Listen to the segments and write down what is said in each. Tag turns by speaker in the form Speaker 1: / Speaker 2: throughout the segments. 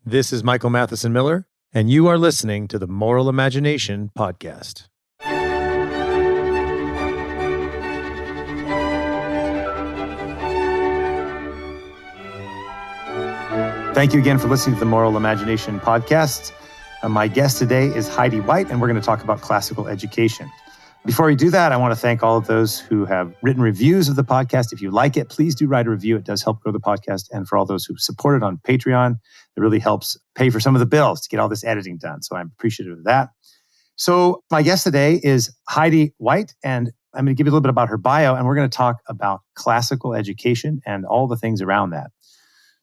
Speaker 1: This is Michael Matheson Miller, and you are listening to the Moral Imagination Podcast. Thank you again for listening to the Moral Imagination Podcast. My guest today is Heidi White, and we're going to talk about classical education. Before we do that, I want to thank all of those who have written reviews of the podcast. If you like it, please do write a review. It does help grow the podcast. And for all those who support it on Patreon, it really helps pay for some of the bills to get all this editing done. So I'm appreciative of that. So my guest today is Heidi White, and I'm going to give you a little bit about her bio, and we're going to talk about classical education and all the things around that.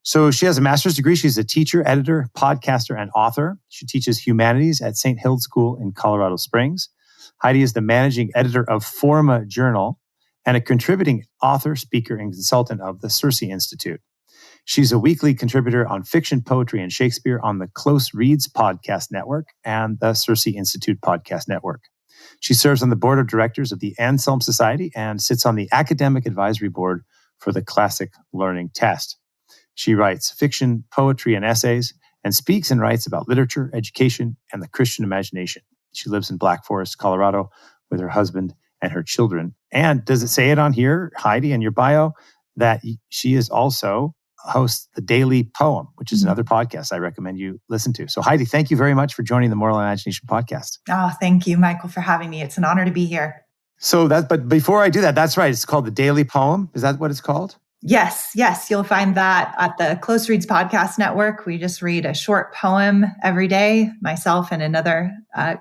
Speaker 1: So she has a master's degree. She's a teacher, editor, podcaster, and author. She teaches humanities at St. Hilde's School in Colorado Springs. Heidi is the managing editor of Forma Journal and a contributing author, speaker, and consultant of the Circe Institute. She's a weekly contributor on fiction, poetry, and Shakespeare on the Close Reads Podcast Network and the Circe Institute Podcast Network. She serves on the board of directors of the Anselm Society and sits on the academic advisory board for the Classic Learning Test. She writes fiction, poetry, and essays, and speaks and writes about literature, education, and the Christian imagination. She lives in Black Forest, Colorado, with her husband and her children. And does it say it on here, Heidi, in your bio, that she is also hosts the Daily Poem, which is another podcast I recommend you listen to. So Heidi, thank you very much for joining the Moral Imagination Podcast.
Speaker 2: Oh, thank you, Michael, for having me. It's an honor to be here.
Speaker 1: But before I do that, that's right. It's called the Daily Poem. Is that what it's called?
Speaker 2: Yes. You'll find that at the Close Reads Podcast Network. We just read a short poem every day, myself and another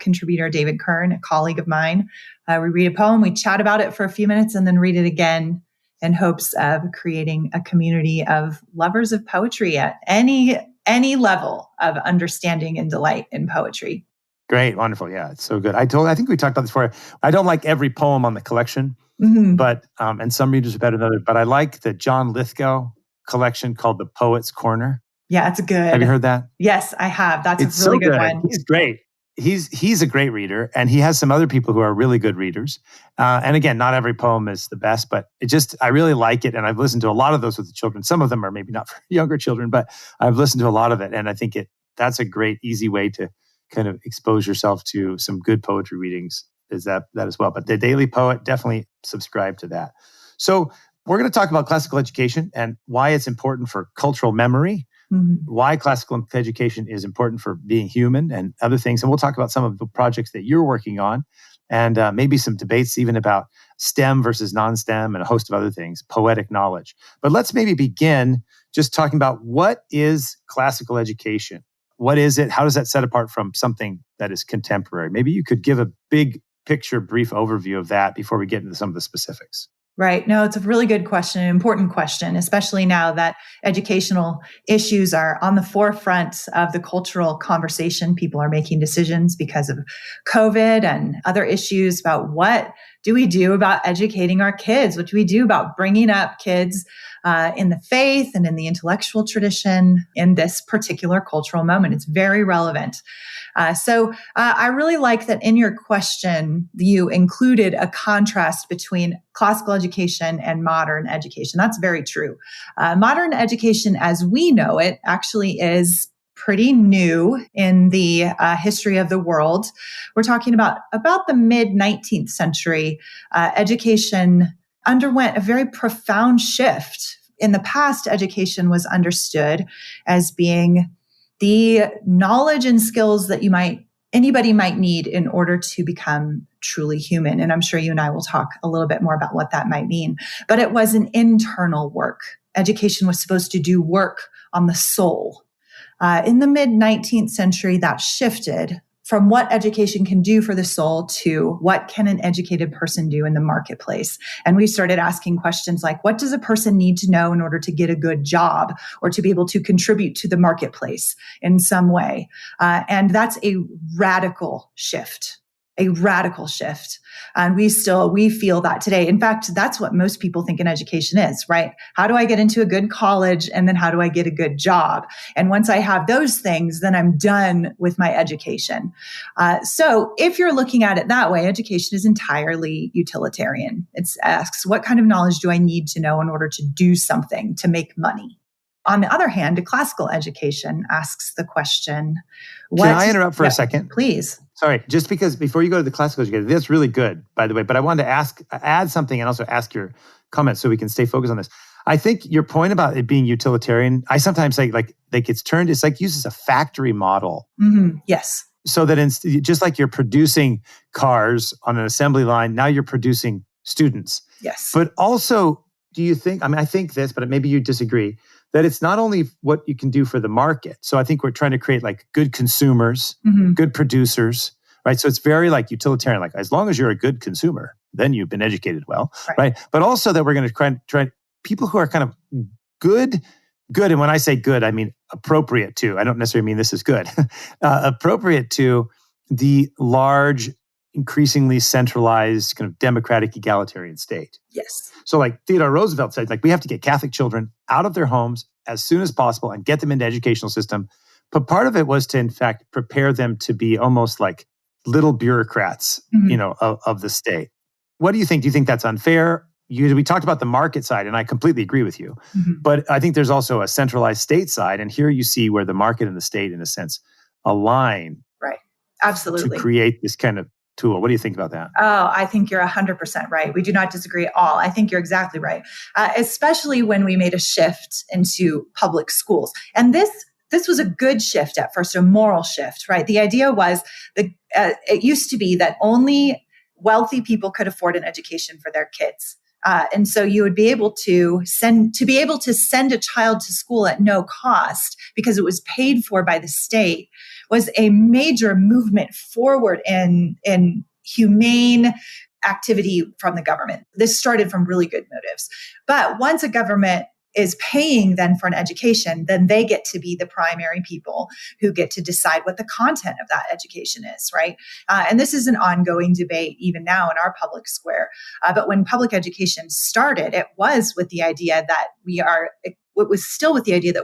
Speaker 2: contributor, David Kern, a colleague of mine. We read a poem, we chat about it for a few minutes, and then read it again in hopes of creating a community of lovers of poetry at any level of understanding and delight in poetry.
Speaker 1: Great. Wonderful. Yeah, it's so good. I think we talked about this before. I don't like every poem on the collection. But and some readers are better than others. But I like the John Lithgow collection called The Poet's Corner.
Speaker 2: Yeah, it's good.
Speaker 1: Have you heard that?
Speaker 2: Yes, I have. It's a really good one.
Speaker 1: He's great. He's a great reader, and he has some other people who are really good readers. And again, not every poem is the best, but I really like it, and I've listened to a lot of those with the children. Some of them are maybe not for younger children, but I've listened to a lot of it, and I think that's a great, easy way to kind of expose yourself to some good poetry readings. Is that as well. But the Daily Poet, definitely subscribe to that. So we're going to talk about classical education and why it's important for cultural memory, why classical education is important for being human and other things. And we'll talk about some of the projects that you're working on and maybe some debates even about STEM versus non-STEM and a host of other things, poetic knowledge. But let's maybe begin just talking about what is classical education? What is it? How does that set apart from something that is contemporary? Maybe you could give a big picture, brief overview of that before we get into some of the specifics.
Speaker 2: Right. No, it's a really good question, an important question, especially now that educational issues are on the forefront of the cultural conversation. People are making decisions because of COVID and other issues about what do we do about educating our kids? What do we do about bringing up kids in the faith and in the intellectual tradition in this particular cultural moment? It's very relevant. So I really like that in your question, you included a contrast between classical education and modern education. That's very true. Modern education, as we know it, actually is pretty new in the history of the world. We're talking about the mid-19th century. Education underwent a very profound shift. In the past, education was understood as being the knowledge and skills that anybody might need in order to become truly human. And I'm sure you and I will talk a little bit more about what that might mean. But it was an internal work. Education was supposed to do work on the soul. In the mid-19th century, that shifted from what education can do for the soul to what can an educated person do in the marketplace. And we started asking questions like, what does a person need to know in order to get a good job or to be able to contribute to the marketplace in some way? And that's a radical shift. And we feel that today. In fact, that's what most people think in education is, right? How do I get into a good college? And then how do I get a good job? And once I have those things, then I'm done with my education. So if you're looking at it that way, education is entirely utilitarian. It asks, what kind of knowledge do I need to know in order to do something, to make money? On the other hand, a classical education asks the question,
Speaker 1: Can I interrupt for a second?
Speaker 2: Please.
Speaker 1: Sorry, just because before you go to the classical education, that's really good, by the way, but I wanted to add something and also ask your comments so we can stay focused on this. I think your point about it being utilitarian, I sometimes say like it's turned, it's like used as a factory model.
Speaker 2: Mm-hmm. Yes.
Speaker 1: So that just like you're producing cars on an assembly line, now you're producing students.
Speaker 2: Yes.
Speaker 1: But also, do you think, I think this, but maybe you disagree, that it's not only what you can do for the market. So I think we're trying to create like good consumers, good producers, right? So it's very like utilitarian, like as long as you're a good consumer, then you've been educated well, right? But also that we're going to try people who are kind of good. And when I say good, I mean appropriate to, I don't necessarily mean this is good, appropriate to the large, increasingly centralized kind of democratic egalitarian state.
Speaker 2: Yes.
Speaker 1: So like Theodore Roosevelt said, like we have to get Catholic children out of their homes as soon as possible and get them into the educational system. But part of it was to, in fact, prepare them to be almost like little bureaucrats, of the state. What do you think? Do you think that's unfair? We talked about the market side, and I completely agree with you. But I think there's also a centralized state side, and here you see where the market and the state, in a sense, align.
Speaker 2: Right. Absolutely.
Speaker 1: To create this kind of tool. What do you think about that?
Speaker 2: Oh, I think you're 100% right. We do not disagree at all. I think you're exactly right, especially when we made a shift into public schools. And this was a good shift at first, a moral shift, right? The idea was that it used to be that only wealthy people could afford an education for their kids. And so you would be able to send a child to school at no cost because it was paid for by the state was a major movement forward in humane activity from the government. This started from really good motives. But once a government is paying then for an education, then they get to be the primary people who get to decide what the content of that education is, right? And this is an ongoing debate even now in our public square. But when public education started, it was with the idea that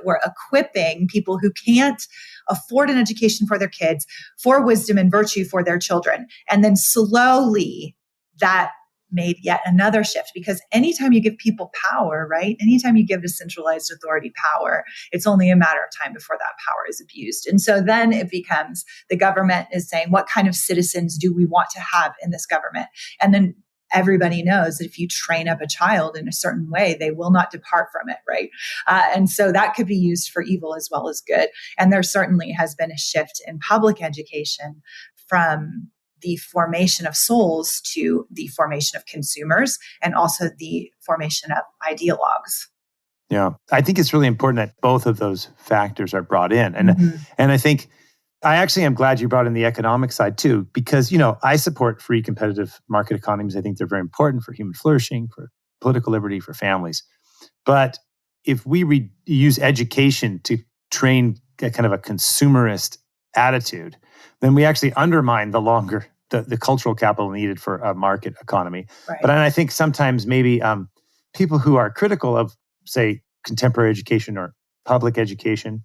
Speaker 2: we're equipping people who can't afford an education for their kids for wisdom and virtue for their children. And then slowly that made yet another shift, because anytime you give people power, right? Anytime you give a centralized authority power, it's only a matter of time before that power is abused. And so then it becomes the government is saying, what kind of citizens do we want to have in this government? And then everybody knows that if you train up a child in a certain way, they will not depart from it, right? And so that could be used for evil as well as good. And there certainly has been a shift in public education from the formation of souls to the formation of consumers and also the formation of ideologues.
Speaker 1: Yeah, I think it's really important that both of those factors are brought in. And I think I actually am glad you brought in the economic side too, because, I support free competitive market economies. I think they're very important for human flourishing, for political liberty, for families. But if we use education to train a kind of a consumerist attitude, then we actually undermine the cultural capital needed for a market economy.
Speaker 2: Right.
Speaker 1: But I think sometimes maybe people who are critical of, say, contemporary education or public education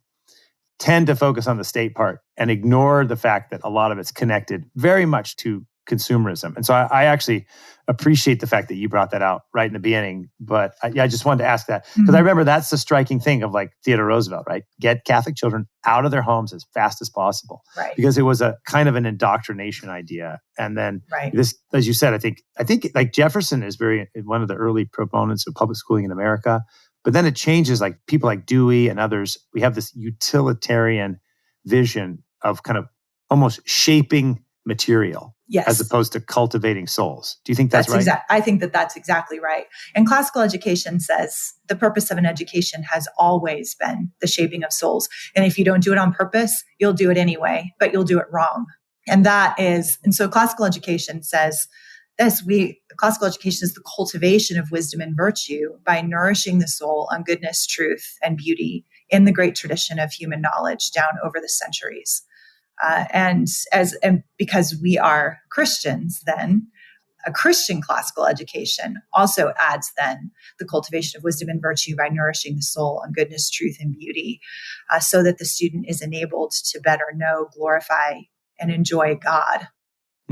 Speaker 1: tend to focus on the state part and ignore the fact that a lot of it's connected very much to consumerism. And so I actually appreciate the fact that you brought that out right in the beginning. But I just wanted to ask that because I remember that's the striking thing of like Theodore Roosevelt, right? Get Catholic children out of their homes as fast as possible,
Speaker 2: right?
Speaker 1: Because it was a kind of an indoctrination idea. And then this, as you said, I think like Jefferson is one of the early proponents of public schooling in America. But then it changes, like people like Dewey and others. We have this utilitarian vision of kind of almost shaping material.
Speaker 2: Yes.
Speaker 1: As opposed to cultivating souls. Do you think that's right?
Speaker 2: I think that's exactly right. And classical education says the purpose of an education has always been the shaping of souls. And if you don't do it on purpose, you'll do it anyway, but you'll do it wrong. And so classical education says this, classical education is the cultivation of wisdom and virtue by nourishing the soul on goodness, truth, and beauty in the great tradition of human knowledge down over the centuries. And because we are Christians, then a Christian classical education also adds then the cultivation of wisdom and virtue by nourishing the soul on goodness, truth, and beauty, so that the student is enabled to better know, glorify, and enjoy God.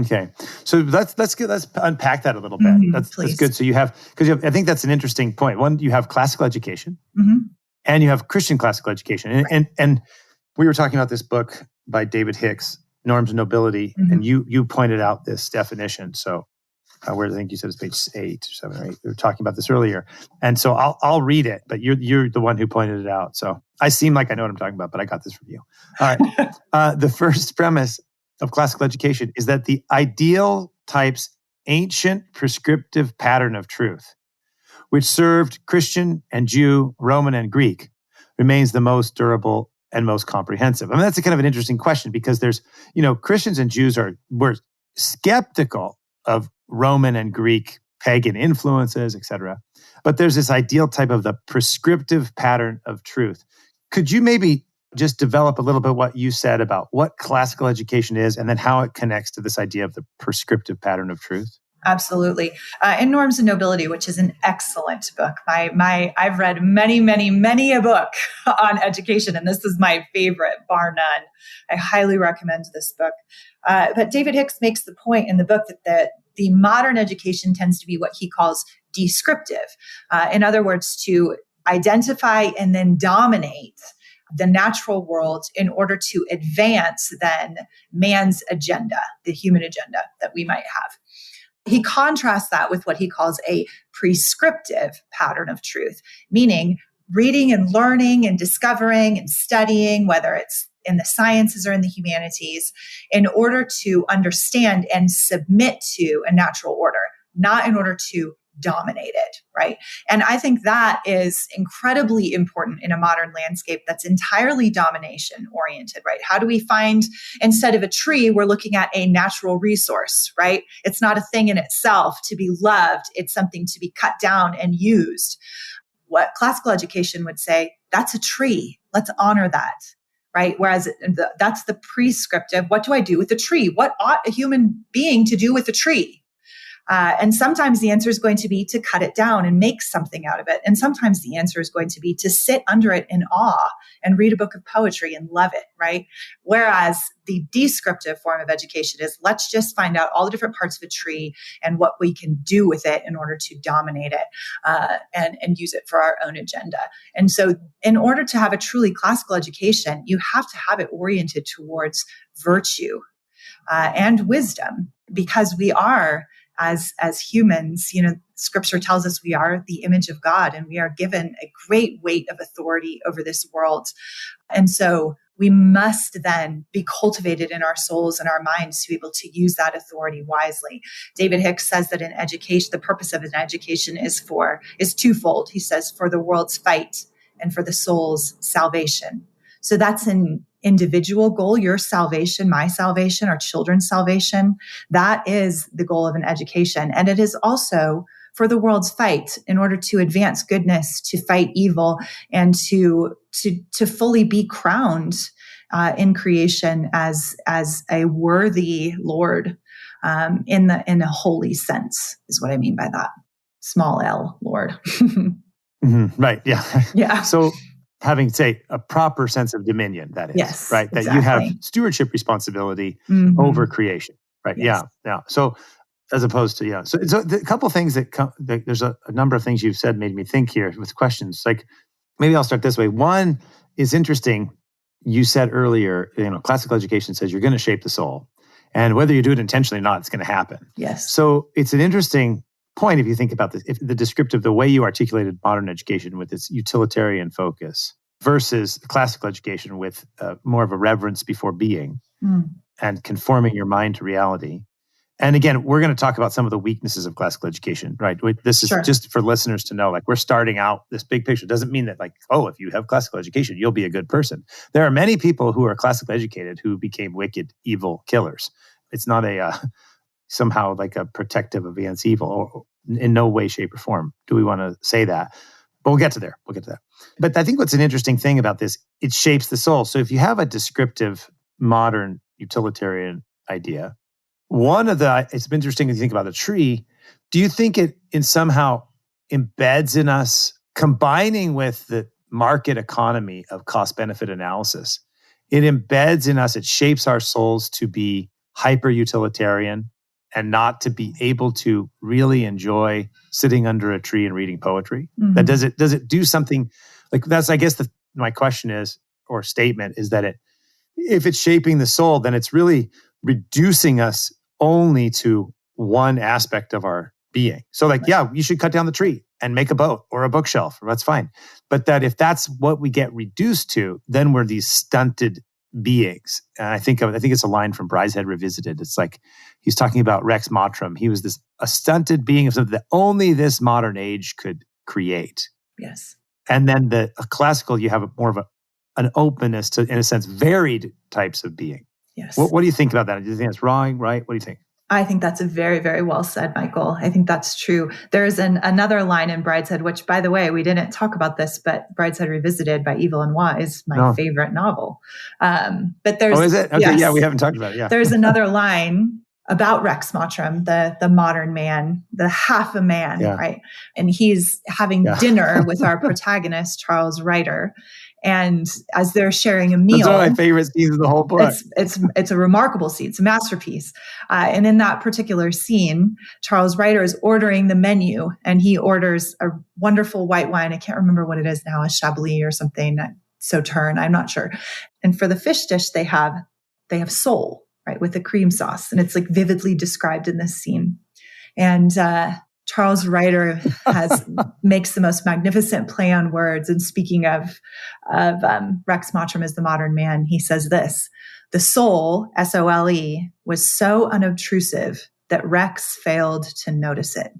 Speaker 1: Okay, so let's unpack that a little bit. That's good. So I think that's an interesting point. One, you have classical education, and you have Christian classical education. And we were talking about this book by David Hicks, Norms of Nobility, and you pointed out this definition. So where I think you said it's page 8 or 7 or 8. We were talking about this earlier. And so I'll read it, but you're the one who pointed it out. So I seem like I know what I'm talking about, but I got this from you. All right. The first premise of classical education is that the ideal type's ancient prescriptive pattern of truth, which served Christian and Jew, Roman and Greek, remains the most durable and most comprehensive. I mean, that's a kind of an interesting question because there's, Christians and Jews were skeptical of Roman and Greek pagan influences, etc. But there's this ideal type of the prescriptive pattern of truth. Could you maybe just develop a little bit what you said about what classical education is and then how it connects to this idea of the prescriptive pattern of truth?
Speaker 2: Absolutely. In Norms of Nobility, which is an excellent book. I've read many a book on education, and this is my favorite, bar none. I highly recommend this book. But David Hicks makes the point in the book that the modern education tends to be what he calls descriptive. In other words, to identify and then dominate the natural world in order to advance then man's agenda, the human agenda that we might have. He contrasts that with what he calls a prescriptive pattern of truth, meaning reading and learning and discovering and studying, whether it's in the sciences or in the humanities, in order to understand and submit to a natural order, not in order to dominate it, right? And I think that is incredibly important in a modern landscape that's entirely domination oriented, right? How do we find, instead of a tree, we're looking at a natural resource, right? It's not a thing in itself to be loved. It's something to be cut down and used. What classical education would say, that's a tree. Let's honor that. Right? Whereas that's the prescriptive. What do I do with a tree? What ought a human being to do with a tree? And sometimes the answer is going to be to cut it down and make something out of it. And sometimes the answer is going to be to sit under it in awe and read a book of poetry and love it, right? Whereas the descriptive form of education is let's just find out all the different parts of a tree and what we can do with it in order to dominate it and use it for our own agenda. And so in order to have a truly classical education, you have to have it oriented towards virtue and wisdom, because we are, as humans, Scripture tells us we are the image of God, and we are given a great weight of authority over this world. And so we must then be cultivated in our souls and our minds to be able to use that authority wisely. David Hicks says that in education, the purpose of an education is twofold. He says, for the world's fight and for the soul's salvation. So that's an individual goal, your salvation, my salvation, our children's salvation. That is the goal of an education. And it is also for the world's fight in order to advance goodness, to fight evil, and to fully be crowned in creation as a worthy Lord in a holy sense, is what I mean by that. Small L, Lord.
Speaker 1: Right. Yeah.
Speaker 2: Yeah.
Speaker 1: So having, say, a proper sense of dominion, that is,
Speaker 2: yes,
Speaker 1: right? That
Speaker 2: exactly.
Speaker 1: you have stewardship responsibility over creation, right?
Speaker 2: Yes.
Speaker 1: Yeah. So as opposed to, So a couple of things there's a number of things you've said made me think here with questions. Like, maybe I'll start this way. One is interesting. You said earlier, classical education says you're going to shape the soul. And whether you do it intentionally or not, it's going to happen.
Speaker 2: Yes.
Speaker 1: So it's an interesting point if you think about this, if the descriptive, the way you articulated modern education with its utilitarian focus versus classical education with more of a reverence before being and conforming your mind to reality. And again, we're going to talk about some of the weaknesses of classical education, right? This is just for listeners to know, like, we're starting out this big picture. It doesn't mean that, like, if you have classical education, you'll be a good person. There are many people who are classically educated who became wicked, evil killers. It's not somehow like a protective against evil, or in no way, shape, or form do we want to say that. But we'll get to there. But I think what's an interesting thing about this, it shapes the soul. So if you have a descriptive, modern, utilitarian idea, it's been interesting to think about a tree. Do you think it somehow embeds in us, combining with the market economy of cost-benefit analysis, it embeds in us, it shapes our souls to be hyper-utilitarian and not to be able to really enjoy sitting under a tree and reading poetry? That does it do something Like that's, I guess, my question is, or statement is that if it's shaping the soul, then it's really reducing us only to one aspect of our being. So like, yeah, you should cut down the tree and make a boat or a bookshelf. That's fine. But that if that's what we get reduced to, then we're these stunted beings. And I think it's a line from Brideshead Revisited. It's like he's talking about Rex Mottram. He was a stunted being of something that only this modern age could create.
Speaker 2: Yes.
Speaker 1: And then a classical, you have more of an openness to, in a sense, varied types of being.
Speaker 2: Yes.
Speaker 1: What do you think about that? Do you think it's wrong, right? What do you think?
Speaker 2: I think that's a very, very well said, Michael. I think that's true. There's another line in Brideshead, which, by the way, we didn't talk about this, but Brideshead Revisited by Evil and Wise, my favorite novel. But there's...
Speaker 1: Oh, is it? Okay,
Speaker 2: yes,
Speaker 1: yeah, we haven't talked about it, yeah.
Speaker 2: There's another line about Rex Mottram, the modern man, the half a man, right? And he's having dinner with our protagonist, Charles Ryder. And as they're sharing a meal,
Speaker 1: that's one of my favorite scenes of the whole book.
Speaker 2: It's a remarkable scene. It's a masterpiece. And in that particular scene, Charles Ryder is ordering the menu, and he orders a wonderful white wine. I can't remember what it is now, a Chablis or something. Sauterne, I'm not sure. And for the fish dish, they have sole, right, with the cream sauce, and it's like vividly described in this scene. And Charles Ryder makes the most magnificent play on words. And speaking of Rex Mottram as the modern man, he says this: the soul, S-O-L-E, was so unobtrusive that Rex failed to notice it.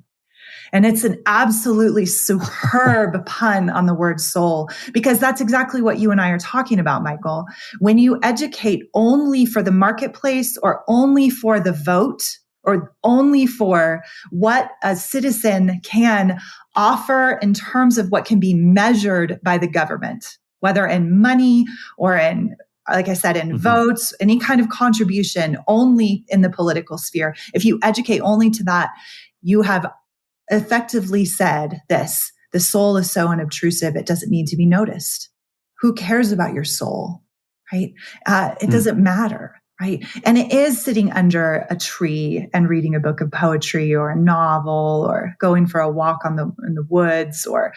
Speaker 2: And it's an absolutely superb pun on the word soul, because that's exactly what you and I are talking about, Michael. When you educate only for the marketplace, or only for the vote, or only for what a citizen can offer in terms of what can be measured by the government, whether in money or in, like I said, in votes, any kind of contribution only in the political sphere. If you educate only to that, you have effectively said this: the soul is so unobtrusive, it doesn't need to be noticed. Who cares about your soul, right? It doesn't matter. Right. And it is sitting under a tree and reading a book of poetry or a novel, or going for a walk in the woods, or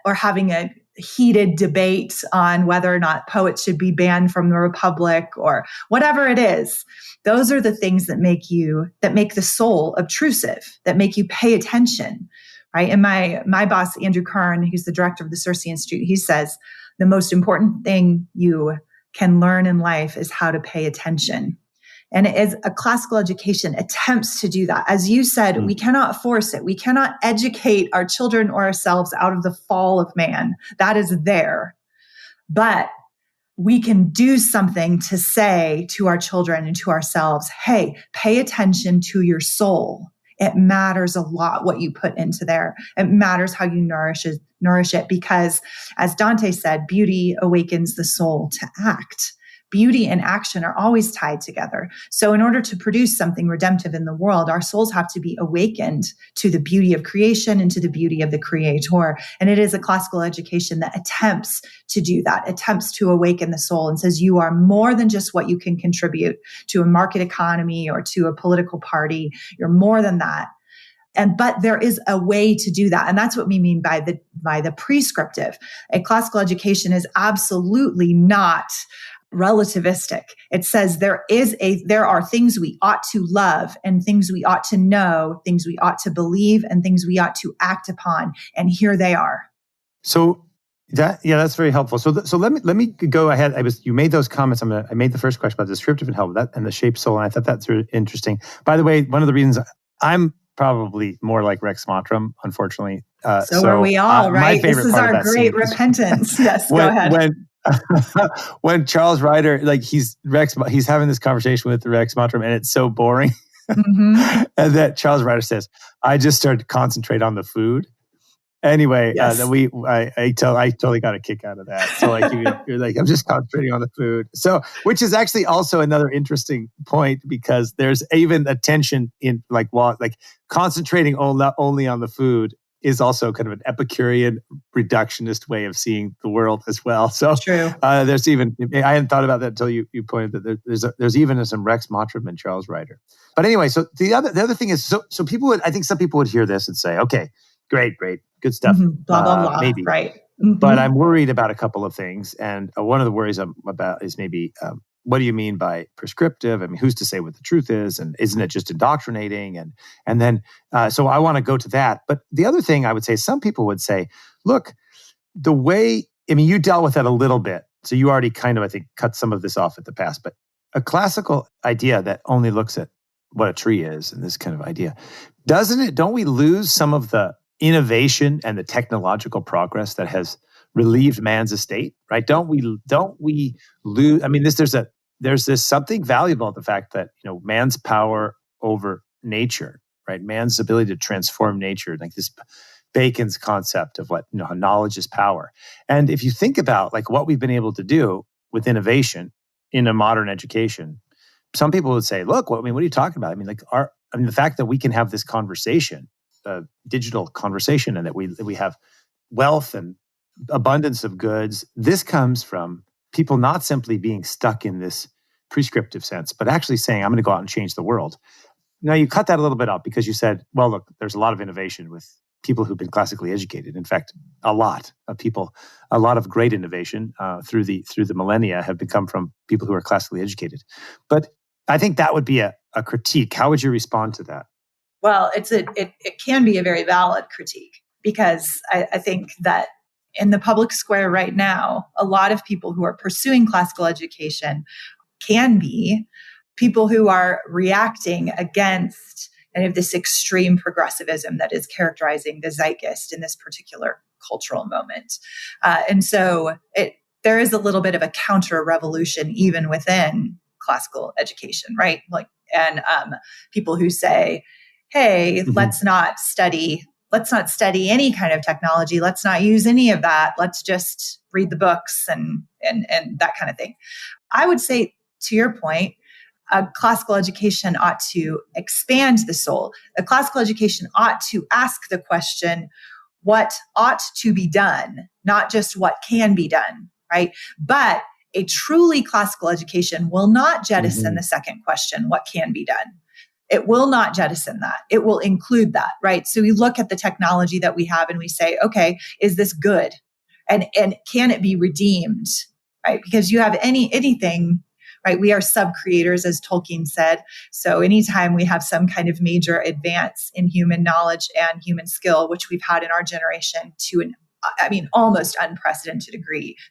Speaker 2: having a heated debate on whether or not poets should be banned from the Republic, or whatever it is. Those are the things that make the soul obtrusive, that make you pay attention. Right. And my boss, Andrew Kern, who's the director of the Circe Institute, he says the most important thing you can learn in life is how to pay attention. And it is a classical education attempts to do that. As you said, we cannot force it. We cannot educate our children or ourselves out of the fall of man. That is there. But we can do something to say to our children and to ourselves, hey, pay attention to your soul. It matters a lot what you put into there. It matters how you nourish it, because as Dante said, beauty awakens the soul to act. Beauty and action are always tied together. So in order to produce something redemptive in the world, our souls have to be awakened to the beauty of creation and to the beauty of the creator. And it is a classical education that attempts to do that, attempts to awaken the soul and says, you are more than just what you can contribute to a market economy or to a political party. You're more than that. But there is a way to do that. And that's what we mean by the prescriptive. A classical education is absolutely not relativistic. It says there are things we ought to love, and things we ought to know, things we ought to believe, and things we ought to act upon. And here they are.
Speaker 1: So that's very helpful. So let me go ahead. You made those comments. I made the first question about the descriptive and help, that and the shape soul, and I thought that's really interesting. By the way, one of the reasons I'm probably more like Rex Mottram, unfortunately.
Speaker 2: So are we all, right? This is our great repentance. Yes, go ahead.
Speaker 1: When Charles Ryder, he's having this conversation with Rex Mottram, and it's so boring. And that Charles Ryder says, I just started to concentrate on the food. Anyway,
Speaker 2: yes.
Speaker 1: I totally got a kick out of that. So you're like, I'm just concentrating on the food. So, which is actually also another interesting point, because there's even a tension in concentrating only on the food is also kind of an Epicurean reductionist way of seeing the world as well. So
Speaker 2: true.
Speaker 1: There's even, I hadn't thought about that until you pointed that there's even some Rex Mottram and Charles Ryder. But anyway, so the other thing is, so some people would hear this and say, okay, great, good stuff.
Speaker 2: Blah, blah, blah.
Speaker 1: Maybe.
Speaker 2: Right.
Speaker 1: But I'm worried about a couple of things. And one of the worries I'm about is maybe, what do you mean by prescriptive? I mean, who's to say what the truth is? And isn't it just indoctrinating? And then, so I want to go to that. But the other thing I would say, some people would say, look, the way, I mean, you dealt with that a little bit. So you already kind of, I think, cut some of this off at the past. But a classical idea that only looks at what a tree is and this kind of idea, don't we lose some of the innovation and the technological progress that has relieved man's estate, right? Don't we lose? I mean, there's this something valuable at the fact that, man's power over nature, right? Man's ability to transform nature, like this Bacon's concept of what, knowledge is power. And if you think about like what we've been able to do with innovation in a modern education, some people would say, look, what are you talking about? I mean, the fact that we can have this conversation, digital conversation, and that we have wealth and abundance of goods, this comes from people not simply being stuck in this prescriptive sense, but actually saying, I'm going to go out and change the world. Now, you cut that a little bit out because you said, well, look, there's a lot of innovation with people who've been classically educated. In fact, a lot of great innovation through the millennia have come from people who are classically educated. But I think that would be a critique. How would you respond to that?
Speaker 2: Well, it can be a very valid critique, because I think that in the public square right now, a lot of people who are pursuing classical education can be people who are reacting against kind of this extreme progressivism that is characterizing the zeitgeist in this particular cultural moment. And so there is a little bit of a counter-revolution even within classical education, right? People who say, hey, let's not study any kind of technology. Let's not use any of that. Let's just read the books and that kind of thing. I would say, to your point, a classical education ought to expand the soul. A classical education ought to ask the question, what ought to be done, not just what can be done, right? But a truly classical education will not jettison the second question, what can be done. It will not jettison that. It will include that, right? So we look at the technology that we have and we say, okay, is this good? And can it be redeemed, right? Because you have anything, right? We are sub-creators, as Tolkien said. So anytime we have some kind of major advance in human knowledge and human skill, which we've had in our generation to an almost unprecedented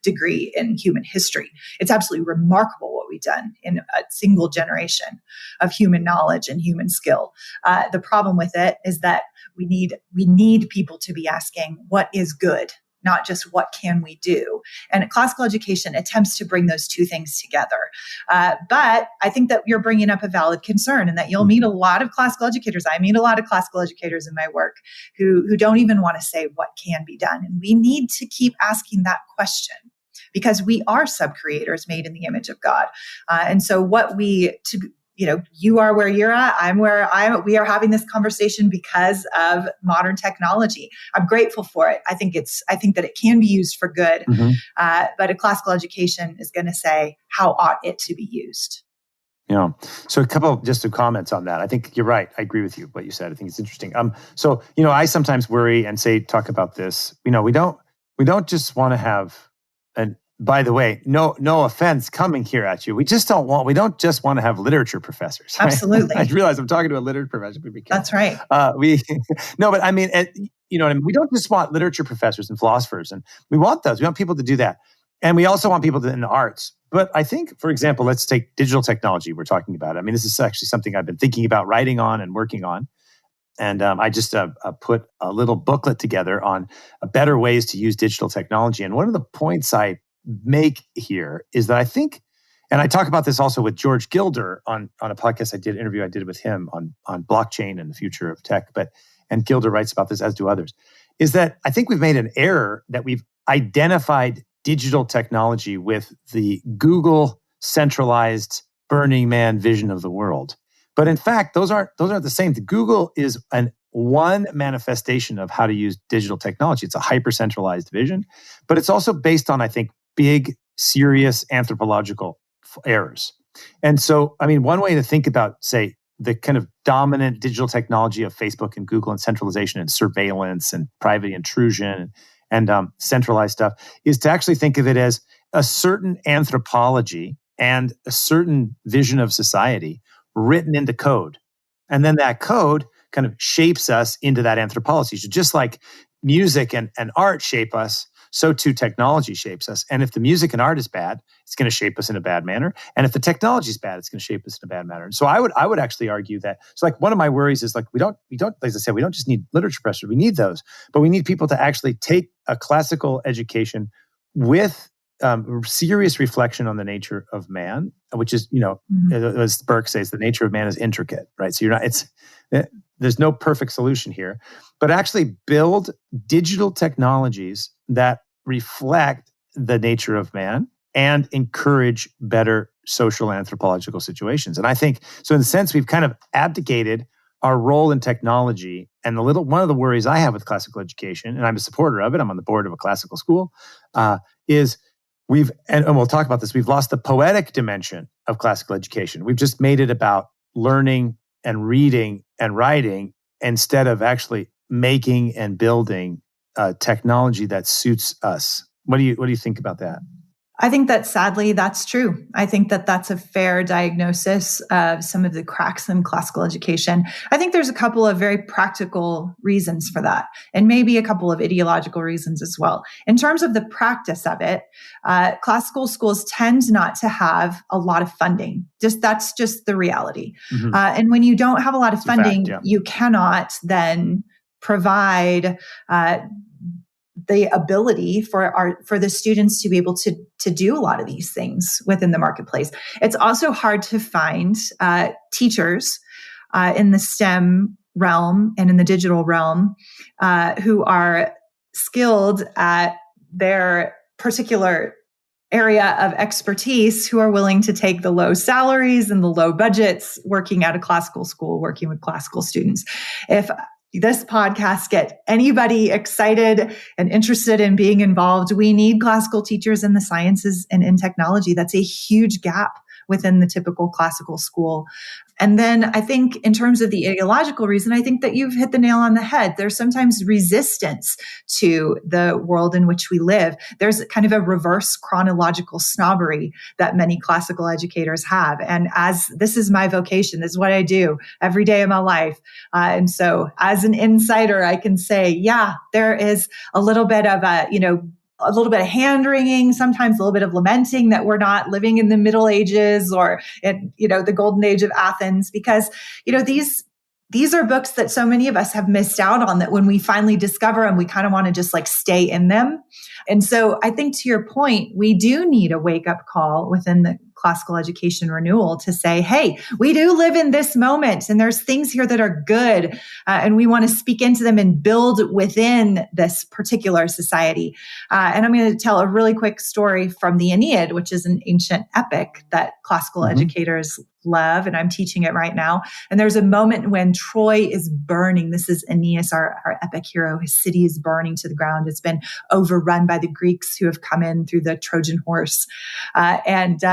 Speaker 2: degree in human history. It's absolutely remarkable what we've done in a single generation of human knowledge and human skill. The problem with it is that we need people to be asking, what is good? Not just what can we do? And classical education attempts to bring those two things together. But I think that you're bringing up a valid concern, and that you'll meet a lot of classical educators. I meet a lot of classical educators in my work who don't even want to say what can be done. And we need to keep asking that question, because we are sub-creators made in the image of God. And so you are where you're at, I'm where we are having this conversation because of modern technology. I'm grateful for it. I think that it can be used for good. But a classical education is going to say, how ought it to be used?
Speaker 1: Yeah. So just some comments on that. I think you're right. I agree with you, what you said. I think it's interesting. So, I sometimes worry and talk about this. We don't just want to have by the way, no offense coming here at you. We don't just want to have literature professors. Right?
Speaker 2: Absolutely.
Speaker 1: I realize I'm talking to a literature professor.
Speaker 2: That's right.
Speaker 1: We don't just want literature professors and philosophers, and we want those. We want people to do that. And we also want people in the arts. But I think, for example, let's take digital technology we're talking about. I mean, this is actually something I've been thinking about writing on and working on. And I just put a little booklet together on better ways to use digital technology. And one of the points I make here is that I think, and I talk about this also with George Gilder on a podcast interview I did with him on blockchain and the future of tech, and Gilder writes about this, as do others, is that I think we've made an error that we've identified digital technology with the Google centralized Burning Man vision of the world. But in fact, those aren't the same. Google is one manifestation of how to use digital technology. It's a hyper-centralized vision, but it's also based on, I think, big, serious anthropological errors. And so, one way to think about, say, the kind of dominant digital technology of Facebook and Google and centralization and surveillance and private intrusion and centralized stuff, is to actually think of it as a certain anthropology and a certain vision of society written into code. And then that code kind of shapes us into that anthropology. So just like music and art shape us, so too technology shapes us. And if the music and art is bad, it's going to shape us in a bad manner. And if the technology is bad, it's going to shape us in a bad manner. And so I would actually argue that, so like one of my worries is like, we don't, as I said, we don't just need literature professors, we need those, but we need people to actually take a classical education with serious reflection on the nature of man, which is, as Burke says, the nature of man is intricate, right? So there's no perfect solution here, but actually build digital technologies that reflect the nature of man and encourage better social anthropological situations. And I think, so in a sense, we've kind of abdicated our role in technology. And one of the worries I have with classical education, and I'm a supporter of it, I'm on the board of a classical school, is and we'll talk about this, we've lost the poetic dimension of classical education. We've just made it about learning and reading and writing instead of actually making and building technology that suits us. What do you think about that?
Speaker 2: I think that sadly, that's true. I think that that's a fair diagnosis of some of the cracks in classical education. I think there's a couple of very practical reasons for that, and maybe a couple of ideological reasons as well. In terms of the practice of it, classical schools tend not to have a lot of funding. That's just the reality. Mm-hmm. And when you don't have a lot of funding, you cannot then provide the ability for the students to be able to do a lot of these things within the marketplace. It's also hard to find teachers in the STEM realm and in the digital realm who are skilled at their particular area of expertise, who are willing to take the low salaries and the low budgets working at a classical school, working with classical students. If this podcast get anybody excited and interested in being involved, we need classical teachers in the sciences and in technology. That's a huge gap within the typical classical school. And then I think in terms of the ideological reason, I think that you've hit the nail on the head. There's sometimes resistance to the world in which we live. There's kind of a reverse chronological snobbery that many classical educators have. And as this is my vocation, this is what I do every day of my life. And so as an insider, I can say, yeah, there is a little bit of a little bit of hand-wringing, sometimes a little bit of lamenting that we're not living in the Middle Ages or in, the golden age of Athens, because, these are books that so many of us have missed out on, that when we finally discover them, we kind of want to just like stay in them. And so I think to your point, we do need a wake-up call within the classical education renewal to say, hey, we do live in this moment and there's things here that are good and we want to speak into them and build within this particular society. And I'm going to tell a really quick story from the Aeneid, which is an ancient epic that classical educators love, and I'm teaching it right now. And there's a moment when Troy is burning. This is Aeneas, our epic hero. His city is burning to the ground. It's been overrun by the Greeks who have come in through the Trojan horse. And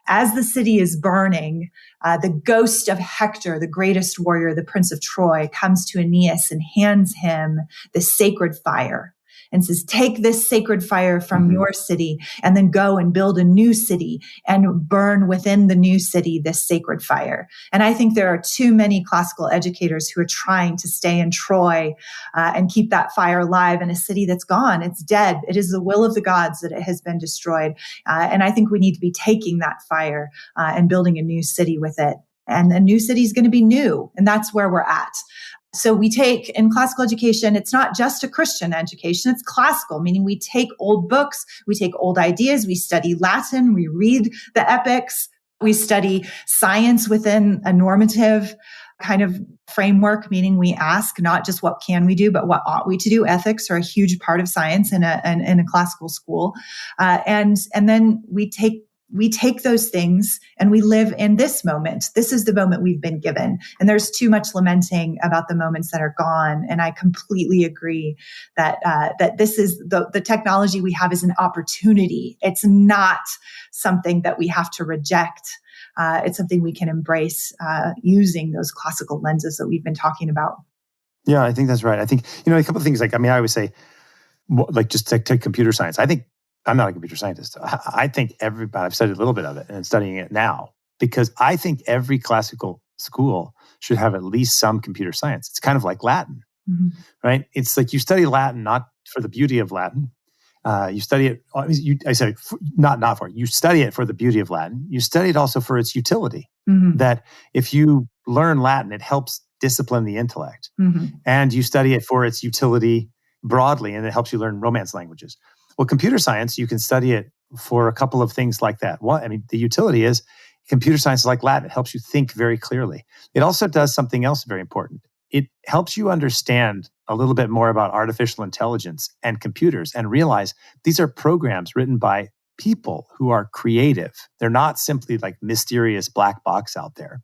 Speaker 2: as the city is burning, the ghost of Hector, the greatest warrior, the Prince of Troy, comes to Aeneas and hands him the sacred fire and says, take this sacred fire from your city and then go and build a new city and burn within the new city this sacred fire. And I think there are too many classical educators who are trying to stay in Troy and keep that fire alive in a city that's gone. It's dead. It is the will of the gods that it has been destroyed. And I think we need to be taking that fire and building a new city with it. And a new city is going to be new. And that's where we're at. So we take, in classical education, it's not just a Christian education, it's classical, meaning we take old books, we take old ideas, we study Latin, we read the epics, we study science within a normative kind of framework, meaning we ask not just what can we do, but what ought we to do. Ethics are a huge part of science in a classical school. And then we take those things and we live in this moment. This is the moment we've been given. And there's too much lamenting about the moments that are gone. And I completely agree that this is the technology we have is an opportunity. It's not something that we have to reject. It's something we can embrace using those classical lenses that we've been talking about.
Speaker 1: Yeah, I think that's right. I think, a couple of things I always say, Like just take computer science. I think I'm not a computer scientist. I think everybody, I've studied a little bit of it and studying it now because I think every classical school should have at least some computer science. It's kind of like Latin, right? It's like you study Latin not for the beauty of Latin. You study it. You study it for the beauty of Latin. You study it also for its utility. That if you learn Latin, it helps discipline the intellect, and you study it for its utility broadly, and it helps you learn Romance languages. Well, computer science, you can study it for a couple of things like that. The utility is computer science is like Latin. It helps you think very clearly. It also does something else very important. It helps you understand a little bit more about artificial intelligence and computers and realize these are programs written by people who are creative. They're not simply like mysterious black box out there.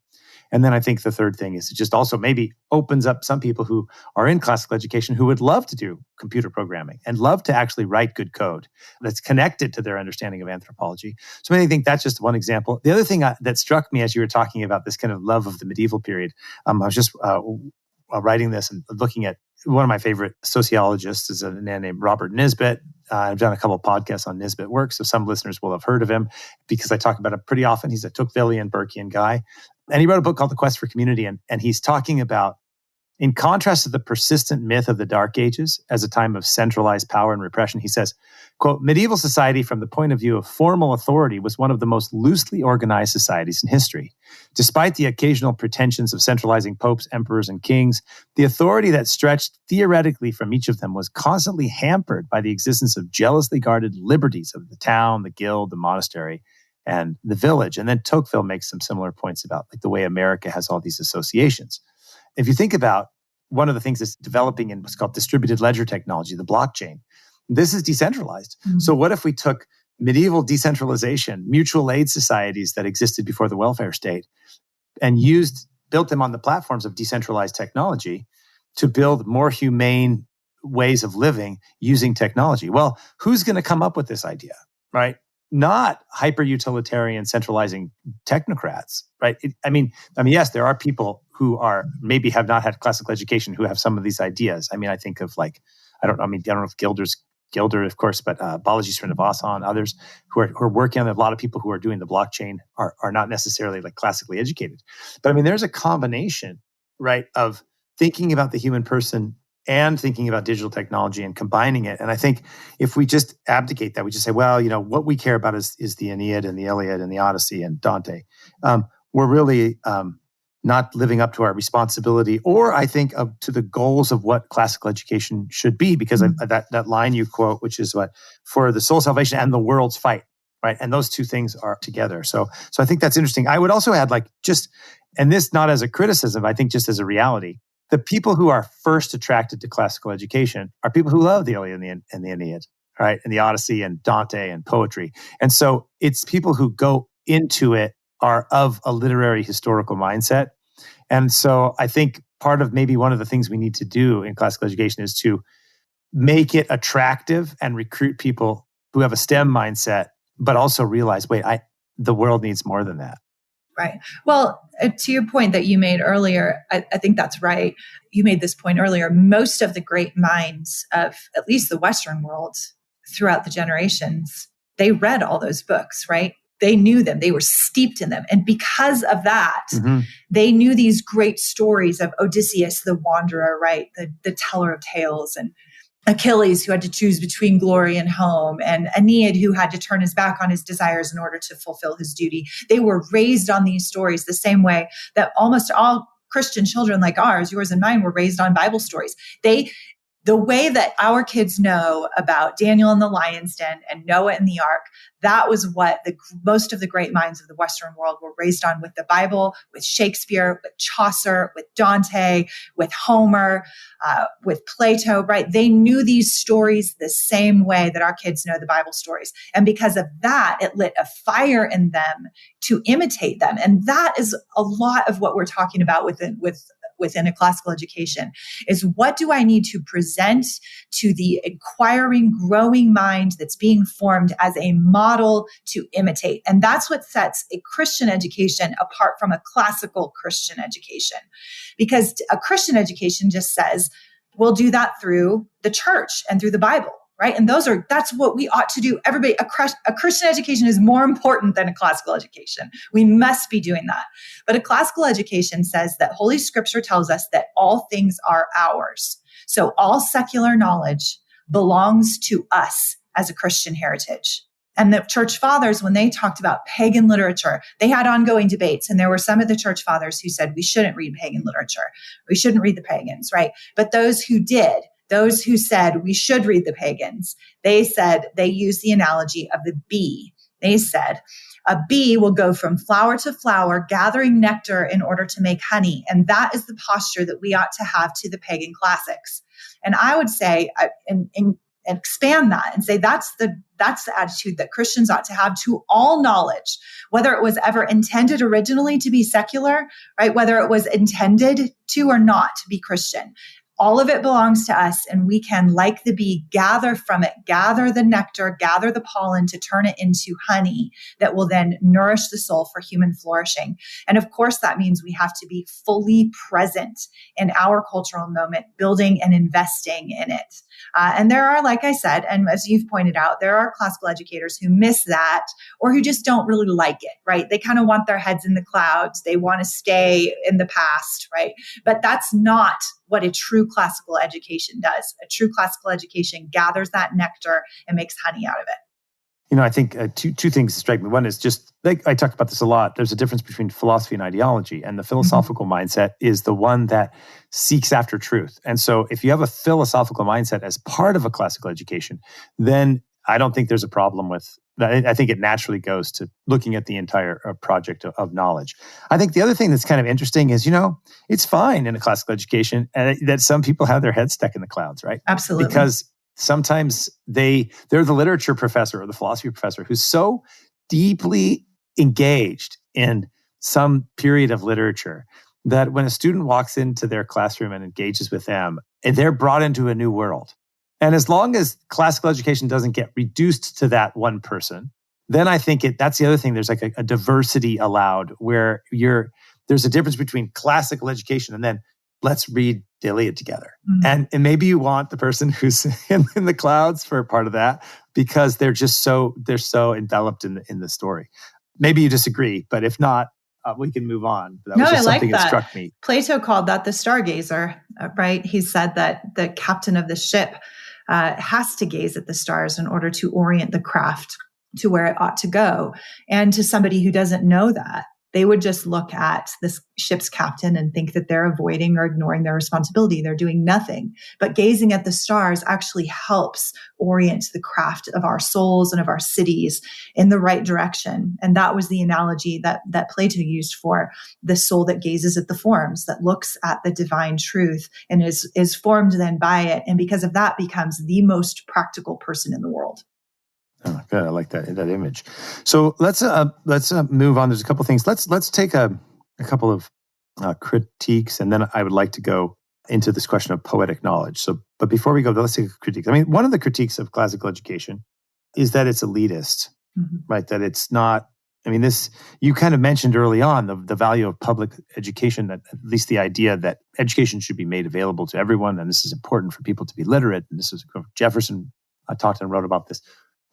Speaker 1: And then I think the third thing is it just also maybe opens up some people who are in classical education who would love to do computer programming and love to actually write good code that's connected to their understanding of anthropology. So I think that's just one example. The other thing that struck me as you were talking about this kind of love of the medieval period, I was just writing this and looking at one of my favorite sociologists is a man named Robert Nisbet. I've done a couple of podcasts on Nisbet work, so some listeners will have heard of him because I talk about him pretty often. He's a Tocquevillian, Burkean guy. And he wrote a book called The Quest for Community. And he's talking about, in contrast to the persistent myth of the Dark Ages as a time of centralized power and repression, he says, quote, medieval society from the point of view of formal authority was one of the most loosely organized societies in history. Despite the occasional pretensions of centralizing popes, emperors, and kings, the authority that stretched theoretically from each of them was constantly hampered by the existence of jealously guarded liberties of the town, the guild, the monastery, and the village. And then Tocqueville makes some similar points about like the way America has all these associations. If you think about one of the things that's developing in what's called distributed ledger technology, the blockchain, this is decentralized. So what if we took medieval decentralization, mutual aid societies that existed before the welfare state, and built them on the platforms of decentralized technology to build more humane ways of living using technology? Well, who's going to come up with this idea, right? Not hyper-utilitarian centralizing technocrats, right? Yes, there are people who are maybe have not had classical education who have some of these ideas. I think of I don't know if Gilder, of course, but Balaji Srinivasan, others who are working on it. A lot of people who are doing the blockchain are not necessarily like classically educated. But there's a combination, right, of thinking about the human person and thinking about digital technology and combining it. And I think if we just abdicate that, we just say, well, what we care about is the Aeneid and the Iliad and the Odyssey and Dante. We're really not living up to our responsibility, or I think to the goals of what classical education should be, because that line you quote, which is what, for the soul's salvation and the world's fight, right? And those two things are together. So I think that's interesting. I would also add and this not as a criticism, I think just as a reality, the people who are first attracted to classical education are people who love the Iliad and the Aeneid, right? And the Odyssey and Dante and poetry. And so it's people who go into it are of a literary historical mindset. And so I think part of maybe one of the things we need to do in classical education is to make it attractive and recruit people who have a STEM mindset, but also realize, the world needs more than that.
Speaker 2: Right. Well, to your point that you made earlier, I think that's right. You made this point earlier. Most of the great minds of at least the Western world throughout the generations, they read all those books, right? They knew them. They were steeped in them. And because of that, they knew these great stories of Odysseus, the wanderer, right? The teller of tales, and Achilles, who had to choose between glory and home, and Aeneid, who had to turn his back on his desires in order to fulfill his duty. They were raised on these stories the same way that almost all Christian children like ours, yours and mine, were raised on Bible stories. The way that our kids know about Daniel in the lion's den and Noah in the ark, that was what most of the great minds of the Western world were raised on, with the Bible, with Shakespeare, with Chaucer, with Dante, with Homer, with Plato, right? They knew these stories the same way that our kids know the Bible stories. And because of that, it lit a fire in them to imitate them. And that is a lot of what we're talking about within a classical education, is what do I need to present to the inquiring, growing mind that's being formed as a model to imitate? And that's what sets a Christian education apart from a classical Christian education. Because a Christian education just says, we'll do that through the church and through the Bible, right? And that's what we ought to do. Everybody, a Christian education is more important than a classical education. We must be doing that. But a classical education says that Holy Scripture tells us that all things are ours. So all secular knowledge belongs to us as a Christian heritage. And the church fathers, when they talked about pagan literature, they had ongoing debates. And there were some of the church fathers who said, we shouldn't read pagan literature. We shouldn't read the pagans, right? But those who did, those who said we should read the pagans, they used the analogy of the bee. They said, a bee will go from flower to flower, gathering nectar in order to make honey. And that is the posture that we ought to have to the pagan classics. And I would say, and expand that and say that's the attitude that Christians ought to have to all knowledge, whether it was ever intended originally to be secular, right? Whether it was intended to or not to be Christian. All of it belongs to us, and we can, like the bee, gather from it, gather the nectar, gather the pollen to turn it into honey that will then nourish the soul for human flourishing. And of course, that means we have to be fully present in our cultural moment, building and investing in it. And there are, like I said, and as you've pointed out, there are classical educators who miss that or who just don't really like it, right? They kind of want their heads in the clouds. They want to stay in the past, right? But that's not what a true classical education does. A true classical education gathers that nectar and makes honey out of it.
Speaker 1: You know, I think two things strike me. One is just, like I talk about this a lot, there's a difference between philosophy and ideology. And the philosophical mindset is the one that seeks after truth. And so if you have a philosophical mindset as part of a classical education, then I don't think there's a problem with that. I think it naturally goes to looking at the entire project of knowledge. I think the other thing that's kind of interesting is, it's fine in a classical education that some people have their heads stuck in the clouds, right?
Speaker 2: Absolutely.
Speaker 1: Because sometimes they're the literature professor or the philosophy professor who's so deeply engaged in some period of literature that when a student walks into their classroom and engages with them, they're brought into a new world. And as long as classical education doesn't get reduced to that one person, then I think that's the other thing. There's like a diversity allowed where there's a difference between classical education and then let's read the Iliad together. Mm-hmm. And maybe you want the person who's in the clouds for part of that because they're so enveloped in the story. Maybe you disagree, but if not, we can move on. That was just something that struck me.
Speaker 2: Plato called that the stargazer, right? He said that the captain of the ship has to gaze at the stars in order to orient the craft to where it ought to go. And to somebody who doesn't know that, they would just look at this ship's captain and think that they're avoiding or ignoring their responsibility. They're doing nothing. But gazing at the stars actually helps orient the craft of our souls and of our cities in the right direction. And that was the analogy that Plato used for the soul that gazes at the forms, that looks at the divine truth and is formed then by it. And because of that becomes the most practical person in the world.
Speaker 1: Oh, good. I like that image. So let's move on. There's a couple things. Let's take a couple of critiques, and then I would like to go into this question of poetic knowledge. So, but before we go, let's take a critique. I mean, one of the critiques of classical education is that it's elitist, right? That it's not. I mean, this you kind of mentioned early on the value of public education. That at least the idea that education should be made available to everyone, and this is important for people to be literate. And this is Jefferson talked and wrote about this.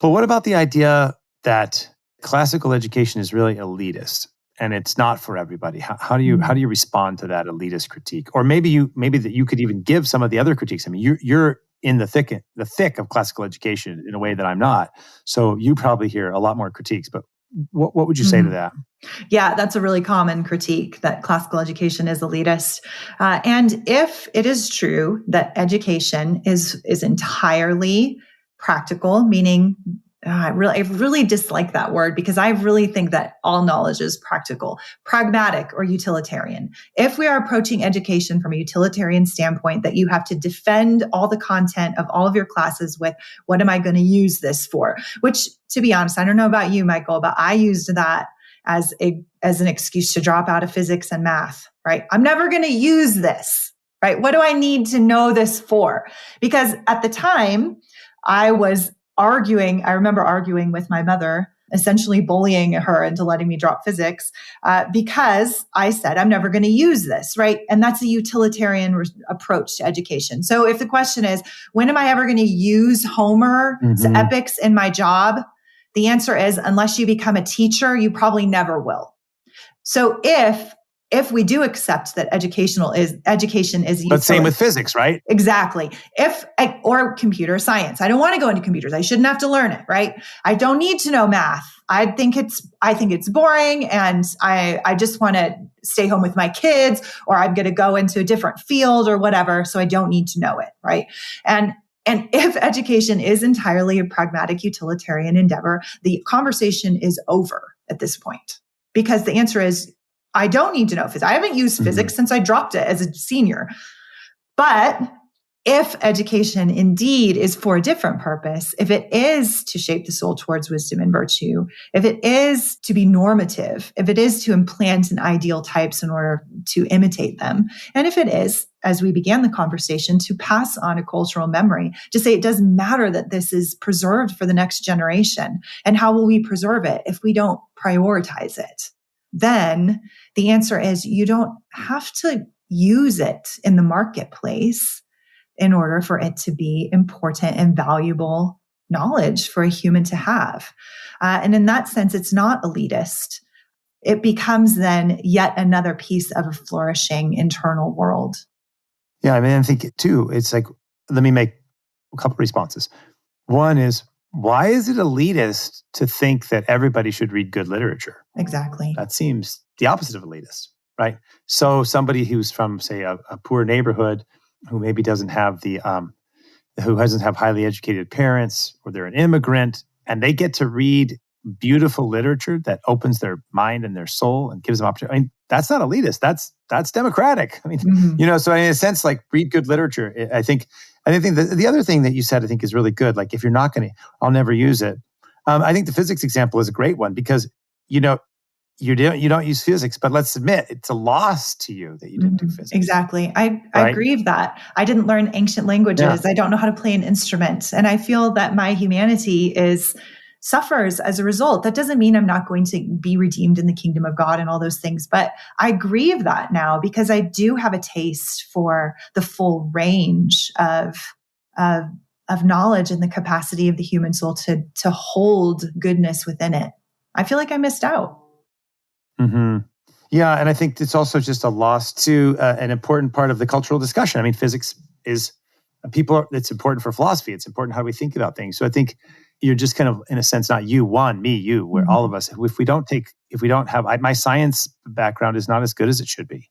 Speaker 1: But what about the idea that classical education is really elitist and it's not for everybody? How do you respond to that elitist critique? Or maybe that you could even give some of the other critiques. I mean, you're in the thick of classical education in a way that I'm not. So you probably hear a lot more critiques. But what would you say to that?
Speaker 2: Yeah, that's a really common critique that classical education is elitist. And if it is true that education is entirely practical, meaning I really dislike that word because I really think that all knowledge is practical, pragmatic, or utilitarian. If we are approaching education from a utilitarian standpoint, that you have to defend all the content of all of your classes with, what am I going to use this for? Which, to be honest, I don't know about you, Michael, but I used that as an excuse to drop out of physics and math, right? I'm never going to use this, right? What do I need to know this for? Because at the time, I remember arguing with my mother essentially bullying her into letting me drop physics because I said, I'm never going to use this, right? And that's a utilitarian approach to education. So if the question is, when am I ever going to use Homer's epics in my job? The answer is, unless you become a teacher, you probably never will. So if we do accept that education is
Speaker 1: but same with physics, right?
Speaker 2: Exactly. Or computer science. I don't want to go into computers. I shouldn't have to learn it, right? I don't need to know math. I think it's boring, and I just want to stay home with my kids, or I'm going to go into a different field or whatever. So I don't need to know it, right? And if education is entirely a pragmatic utilitarian endeavor, the conversation is over at this point, because the answer is, I don't need to know physics. I haven't used physics since I dropped it as a senior. But if education indeed is for a different purpose, if it is to shape the soul towards wisdom and virtue, if it is to be normative, if it is to implant in ideal types in order to imitate them, and if it is, as we began the conversation, to pass on a cultural memory, to say it doesn't matter that this is preserved for the next generation, and how will we preserve it if we don't prioritize it? Then the answer is, you don't have to use it in the marketplace in order for it to be important and valuable knowledge for a human to have. And in that sense, it's not elitist. It becomes then yet another piece of a flourishing internal world.
Speaker 1: Yeah, I mean, I think too, it's like, let me make a couple of responses. One is, why is it elitist to think that everybody should read good literature?
Speaker 2: Exactly.
Speaker 1: That seems the opposite of elitist, right? So somebody who's from, say, a poor neighborhood, who maybe doesn't have who doesn't have highly educated parents, or they're an immigrant, and they get to read beautiful literature that opens their mind and their soul and gives them opportunity. I mean, that's not elitist. That's democratic. I mean, so in a sense, like, read good literature. I think the other thing that you said, I think, is really good. Like, if you're not going to, I'll never use it. I think the physics example is a great one, because, you don't use physics, but let's admit it's a loss to you that you didn't do physics.
Speaker 2: Exactly. I grieve that. I didn't learn ancient languages. Yeah. I don't know how to play an instrument. And I feel that my humanity suffers as a result. That doesn't mean I'm not going to be redeemed in the kingdom of God and all those things, but I grieve that now, because I do have a taste for the full range of knowledge and the capacity of the human soul to hold goodness within it. I feel like I missed out.
Speaker 1: Mm-hmm. Yeah, and I think it's also just a loss to an important part of the cultural discussion. I mean, physics is it's important for philosophy. It's important how we think about things. So I think you're just kind of, in a sense, not you, me, you, where all of us, if we don't have, my science background is not as good as it should be.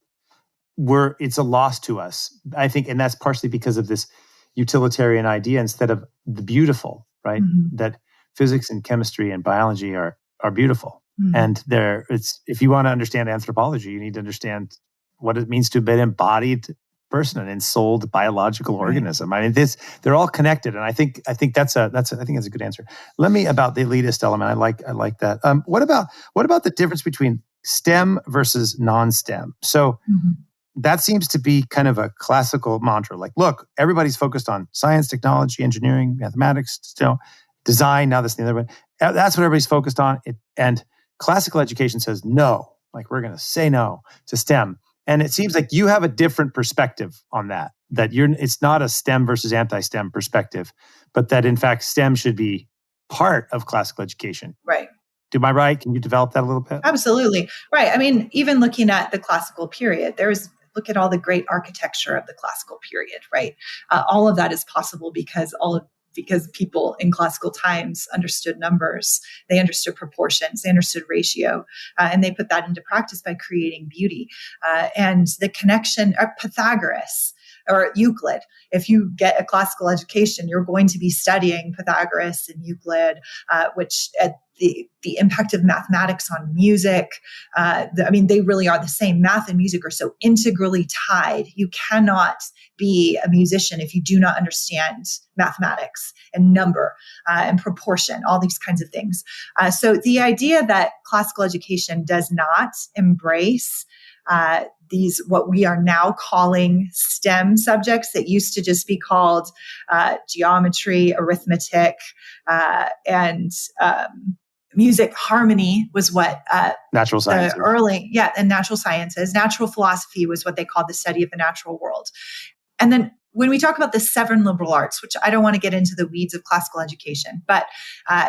Speaker 1: It's a loss to us, I think, and that's partially because of this utilitarian idea instead of the beautiful, right? That physics and chemistry and biology are beautiful. And if you want to understand anthropology, you need to understand what it means to be an embodied person, an ensouled biological organism. I mean, they're all connected, and I think that's a good answer. Let me, about the elitist element. I like that. What about the difference between STEM versus non-STEM? So that seems to be kind of a classical mantra. Like, look, everybody's focused on science, technology, engineering, mathematics, design. Now this and the other one. That's what everybody's focused on. And classical education says no. Like, we're going to say no to STEM. And it seems like you have a different perspective on that. That it's not a STEM versus anti-STEM perspective, but that in fact STEM should be part of classical education.
Speaker 2: Right.
Speaker 1: Am I right? Can you develop that a little bit?
Speaker 2: Absolutely. Right. I mean, even looking at the classical period, look at all the great architecture of the classical period, right? All of that is possible because people in classical times understood numbers, they understood proportions, they understood ratio, and they put that into practice by creating beauty. And the connection of Pythagoras or Euclid. If you get a classical education, you're going to be studying Pythagoras and Euclid, which the impact of mathematics on music. They really are the same. Math and music are so integrally tied. You cannot be a musician if you do not understand mathematics and number and proportion, all these kinds of things. So the idea that classical education does not embrace these, what we are now calling STEM subjects that used to just be called geometry, arithmetic, and music, harmony was what
Speaker 1: natural sciences.
Speaker 2: And natural sciences. Natural philosophy was what they called the study of the natural world. And then when we talk about the 7 liberal arts, which I don't want to get into the weeds of classical education, but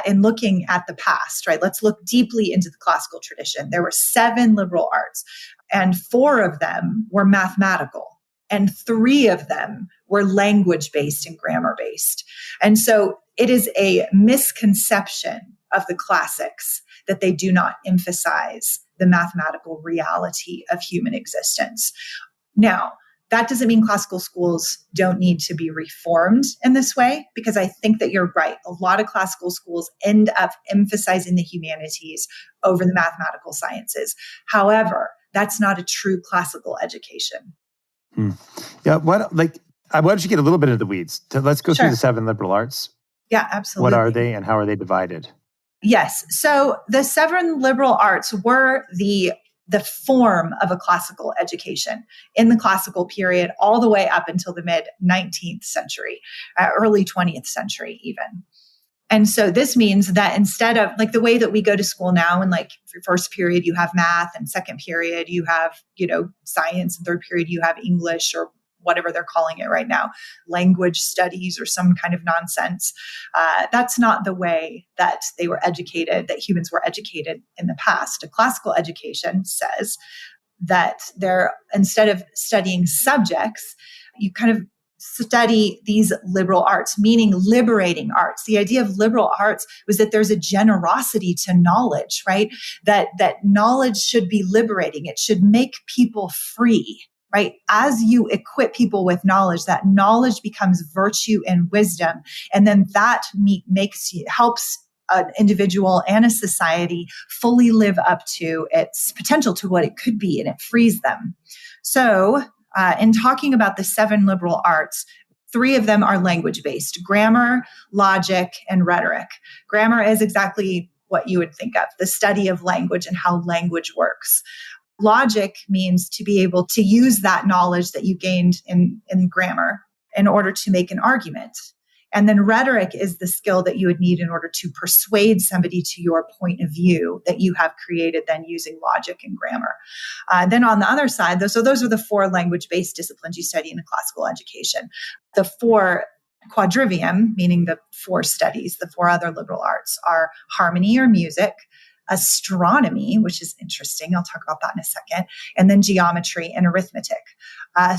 Speaker 2: in looking at the past, right, let's look deeply into the classical tradition. There were 7 liberal arts, and 4 of them were mathematical, and 3 of them were language-based and grammar-based. And so it is a misconception of the classics that they do not emphasize the mathematical reality of human existence. Now, that doesn't mean classical schools don't need to be reformed in this way, because I think that you're right. A lot of classical schools end up emphasizing the humanities over the mathematical sciences. However, that's not a true classical education.
Speaker 1: Yeah, why don't you get a little bit of the weeds? Let's go through the 7 liberal arts.
Speaker 2: Yeah, absolutely.
Speaker 1: What are they and how are they divided?
Speaker 2: Yes. So the 7 liberal arts were the form of a classical education in the classical period, all the way up until the mid-19th century, early 20th century even. And so this means that instead of like the way that we go to school now, and like for first period, you have math, and second period, you have, science, and third period, you have English, or whatever they're calling it right now, language studies or some kind of nonsense. That's not the way that they were educated, that humans were educated in the past. A classical education says that instead of studying subjects, you kind of study these liberal arts, meaning liberating arts. The idea of liberal arts was that there's a generosity to knowledge, right? That knowledge should be liberating. It should make people free. Right? As you equip people with knowledge, that knowledge becomes virtue and wisdom. And then that helps an individual and a society fully live up to its potential, to what it could be, and it frees them. So in talking about the 7 liberal arts, 3 of them are language-based: grammar, logic, and rhetoric. Grammar is exactly what you would think of, the study of language and how language works. Logic means to be able to use that knowledge that you gained in grammar in order to make an argument. And then rhetoric is the skill that you would need in order to persuade somebody to your point of view that you have created then using logic and grammar. Then on the other side, those are the 4 language-based disciplines you study in a classical education. The 4 quadrivium, meaning the 4 studies, the 4 other liberal arts, are harmony or music, astronomy, which is interesting. I'll talk about that in a second. And then geometry and arithmetic.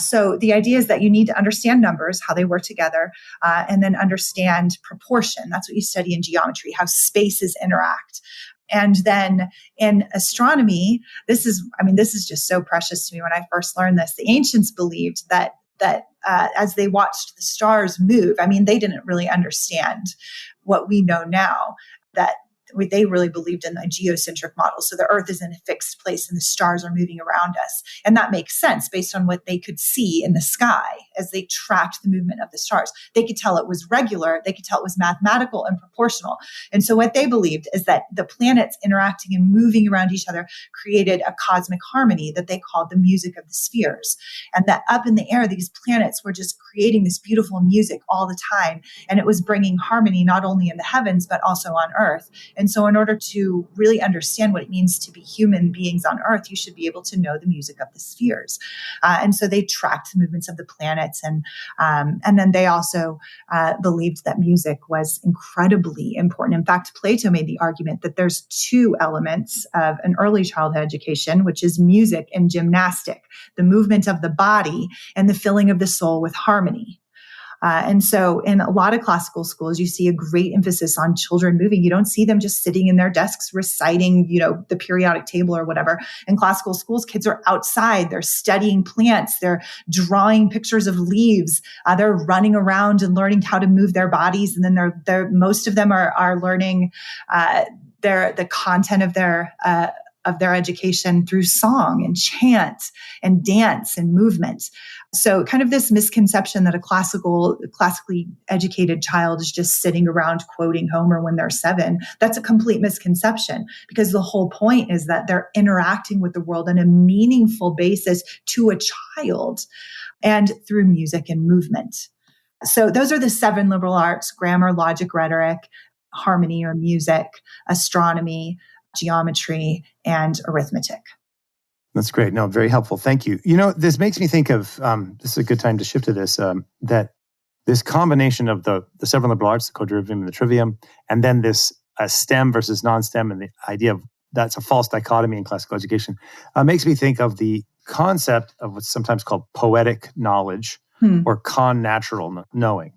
Speaker 2: So the idea is that you need to understand numbers, how they work together, and then understand proportion. That's what you study in geometry, how spaces interact. And then in astronomy, this is just so precious to me when I first learned this. The ancients believed that as they watched the stars move, they didn't really understand what we know now, that they really believed in a geocentric model. So the Earth is in a fixed place and the stars are moving around us. And that makes sense based on what they could see in the sky as they tracked the movement of the stars. They could tell it was regular. They could tell it was mathematical and proportional. And so what they believed is that the planets interacting and moving around each other created a cosmic harmony that they called the music of the spheres. And that up in the air, these planets were just creating this beautiful music all the time. And it was bringing harmony not only in the heavens, but also on Earth. And so in order to really understand what it means to be human beings on Earth, you should be able to know the music of the spheres. And so they tracked the movements of the planets. And then they also believed that music was incredibly important. In fact, Plato made the argument that there's 2 elements of an early childhood education, which is music and gymnastic, the movement of the body and the filling of the soul with harmony. And so in a lot of classical schools, you see a great emphasis on children moving. You don't see them just sitting in their desks reciting, the periodic table or whatever. In classical schools, kids are outside. They're studying plants. They're drawing pictures of leaves. They're running around and learning how to move their bodies. And then most of them are learning the content of their education through song and chant and dance and movement. So kind of this misconception that a classically educated child is just sitting around quoting Homer when they're 7, that's a complete misconception, because the whole point is that they're interacting with the world on a meaningful basis to a child and through music and movement. So those are the 7 liberal arts: grammar, logic, rhetoric. harmony or music, astronomy, geometry, and arithmetic.
Speaker 1: That's great. No, very helpful. Thank you. This makes me think of, this is a good time to shift to this, that this combination of the several liberal arts, the co-derivative and the trivium, and then this STEM versus non-STEM, and the idea of that's a false dichotomy in classical education, makes me think of the concept of what's sometimes called poetic knowledge or connatural knowing.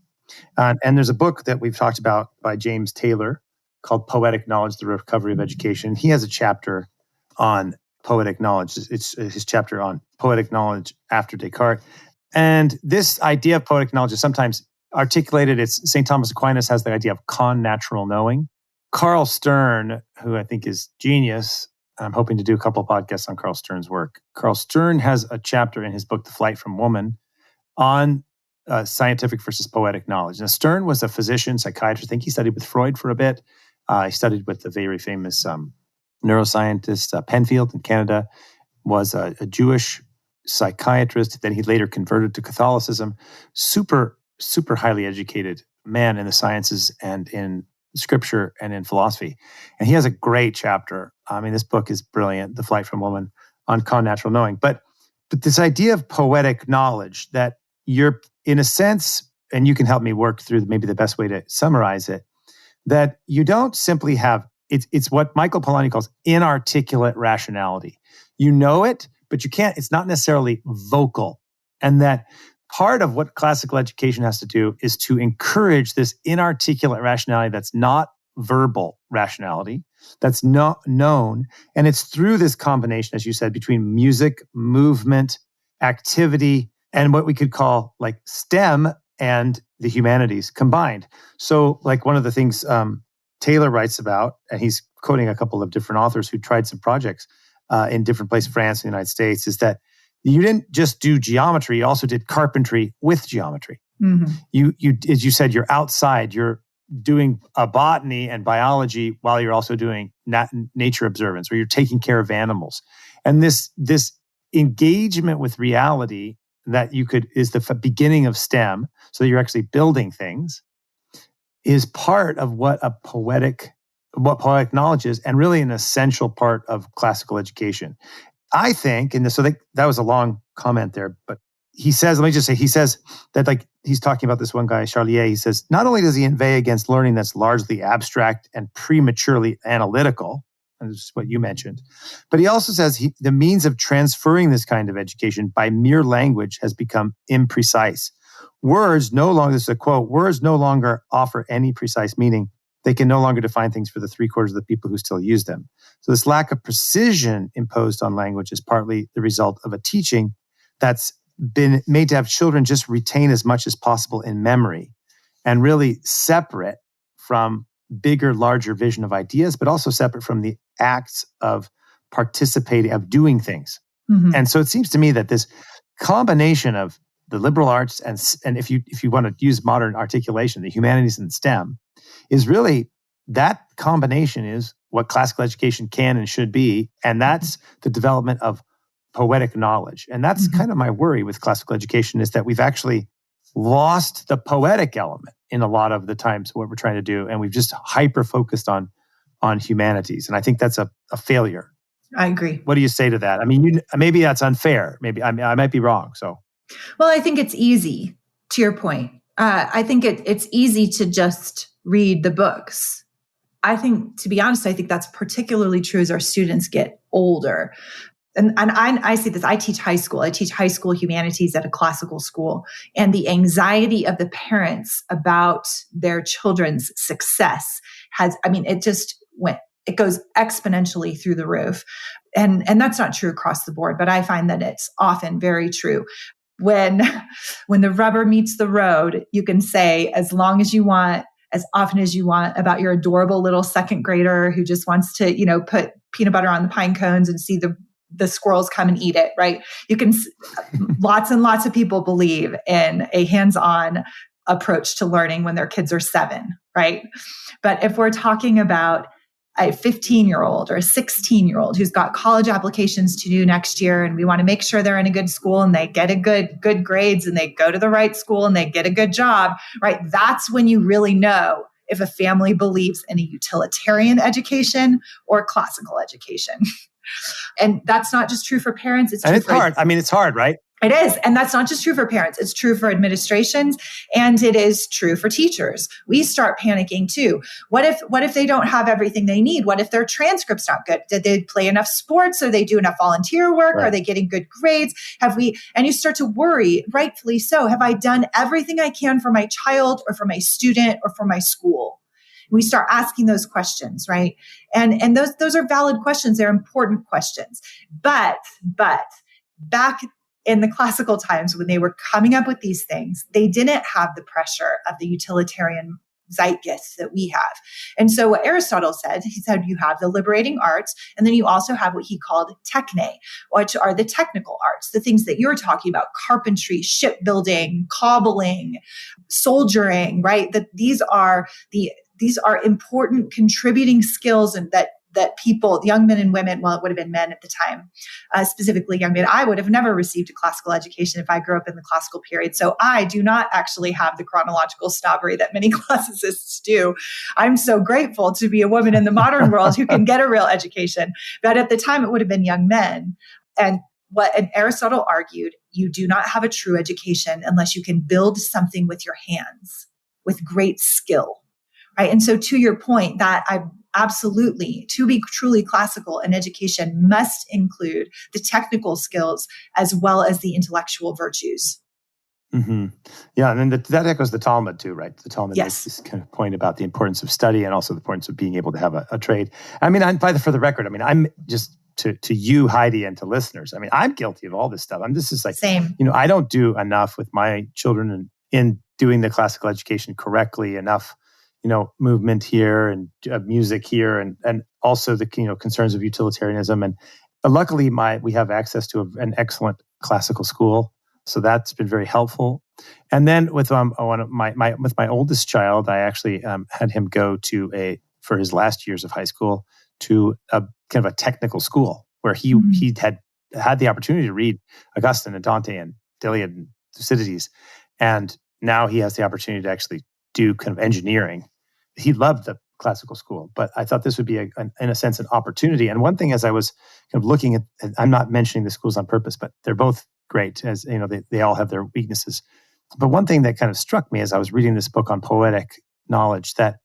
Speaker 1: And there's a book that we've talked about by James Taylor called Poetic Knowledge, the Recovery of Education. He has a chapter on poetic knowledge. It's his chapter on poetic knowledge after Descartes. And this idea of poetic knowledge is sometimes articulated. It's St. Thomas Aquinas has the idea of connatural knowing. Carl Stern, who I think is genius, I'm hoping to do a couple of podcasts on Carl Stern's work. Carl Stern has a chapter in his book, The Flight from Woman, on scientific versus poetic knowledge. Now, Stern was a physician, psychiatrist. I think he studied with Freud for a bit. He studied with the very famous neuroscientist Penfield in Canada, was a Jewish psychiatrist. Then he later converted to Catholicism. Super, super highly educated man in the sciences and in scripture and in philosophy. And he has a great chapter. I mean, this book is brilliant, The Flight from Woman, on connatural knowing. But this idea of poetic knowledge that you're, in a sense, and you can help me work through maybe the best way to summarize it, that you don't simply have, it's what Michael Polanyi calls inarticulate rationality. You know it, but you can't, it's not necessarily vocal. And that part of what classical education has to do is to encourage this inarticulate rationality that's not verbal rationality, that's not known. And it's through this combination, as you said, between music, movement, activity, and what we could call like STEM and the humanities combined. So like one of the things Taylor writes about, and he's quoting a couple of different authors who tried some projects in different places, France and the United States, is that you didn't just do geometry, you also did carpentry with geometry. Mm-hmm. You, as you said, you're outside, you're doing a botany and biology while you're also doing nature observance, or you're taking care of animals. And this engagement with reality that you could, is the beginning of STEM, so that you're actually building things, is part of what poetic knowledge is, and really an essential part of classical education. I think, and so that was a long comment there, but he says, let me just say, he says that, like, he's talking about this one guy, Charlier, he says, not only does he inveigh against learning that's largely abstract and prematurely analytical, and this is what you mentioned, but he also says the means of transferring this kind of education by mere language has become imprecise. Words no longer, this is a quote, words no longer offer any precise meaning. They can no longer define things for the 3/4 of the people who still use them. So this lack of precision imposed on language is partly the result of a teaching that's been made to have children just retain as much as possible in memory and really separate from bigger, larger vision of ideas, but also separate from the acts of participating, of doing things. Mm-hmm. And so it seems to me that this combination of the liberal arts and if you want to use modern articulation, the humanities and STEM, is really, that combination is what classical education can and should be. And that's the development of poetic knowledge. And that's kind of my worry with classical education, is that we've actually lost the poetic element in a lot of the times what we're trying to do. And we've just hyper-focused on humanities. And I think that's a failure.
Speaker 2: I agree.
Speaker 1: What do you say to that? I mean, maybe that's unfair. Maybe I might be wrong. So,
Speaker 2: well, I think it's easy, to your point. I think it's easy to just read the books. I think, to be honest, I think that's particularly true as our students get older. And I see this. I teach high school. I teach high school humanities at a classical school. And the anxiety of the parents about their children's success it goes exponentially through the roof. And that's not true across the board, but I find that it's often very true. When the rubber meets the road, you can say as long as you want, as often as you want, about your adorable little second grader who just wants to, put peanut butter on the pine cones and see the squirrels come and eat it, right? You can, lots and lots of people believe in a hands-on approach to learning when their kids are 7, right? But if we're talking about a 15-year-old or a 16-year-old who's got college applications to do next year, and we want to make sure they're in a good school and they get a good grades and they go to the right school and they get a good job, right? That's when you really know if a family believes in a utilitarian education or classical education. And that's not just true for parents. It's
Speaker 1: hard. I mean, it's hard, right?
Speaker 2: It is. And that's not just true for parents. It's true for administrations, and it is true for teachers. We start panicking too. What if they don't have everything they need? What if their transcript's not good? Did they play enough sports? Are they doing enough volunteer work?
Speaker 1: Right.
Speaker 2: Are they getting good grades? And you start to worry, rightfully so. Have I done everything I can for my child or for my student or for my school? We start asking those questions, right? And those are valid questions. They're important questions. But back in the classical times, when they were coming up with these things, they didn't have the pressure of the utilitarian zeitgeist that we have. And so what Aristotle said, he said you have the liberating arts, and then you also have what he called techne, which are the technical arts, the things that you're talking about: carpentry, shipbuilding, cobbling, soldiering, right? That these are important contributing skills, and that people, young men and women, well, it would have been men at the time, specifically young men. I would have never received a classical education if I grew up in the classical period. So I do not actually have the chronological snobbery that many classicists do. I'm so grateful to be a woman in the modern world who can get a real education. But at the time, it would have been young men. And Aristotle argued, you do not have a true education unless you can build something with your hands, with great skill. Right. And so to your point, that I absolutely, to be truly classical, an education must include the technical skills as well as the intellectual virtues.
Speaker 1: Mm-hmm. Yeah. And then that echoes the Talmud too, right? The Talmud
Speaker 2: Yes.
Speaker 1: makes this kind of point about the importance of study and also the importance of being able to have a trade. I mean, for the record, I mean, I'm just to you, Heidi, and to listeners, I mean, I'm guilty of all this stuff. This is like,
Speaker 2: same.
Speaker 1: I don't do enough with my children in doing the classical education correctly enough. Movement here and music here, and also the concerns of utilitarianism. And luckily, we have access to an excellent classical school, so that's been very helpful. And then with with my oldest child, I actually had him go for his last years of high school to a kind of a technical school where he had the opportunity to read Augustine and Dante and Iliad and Thucydides, and now he has the opportunity to actually do kind of engineering. He loved the classical school, but I thought this would be, in a sense, an opportunity. And one thing, as I was kind of looking at, I'm not mentioning the schools on purpose, but they're both great, as they all have their weaknesses. But one thing that kind of struck me as I was reading this book on poetic knowledge, that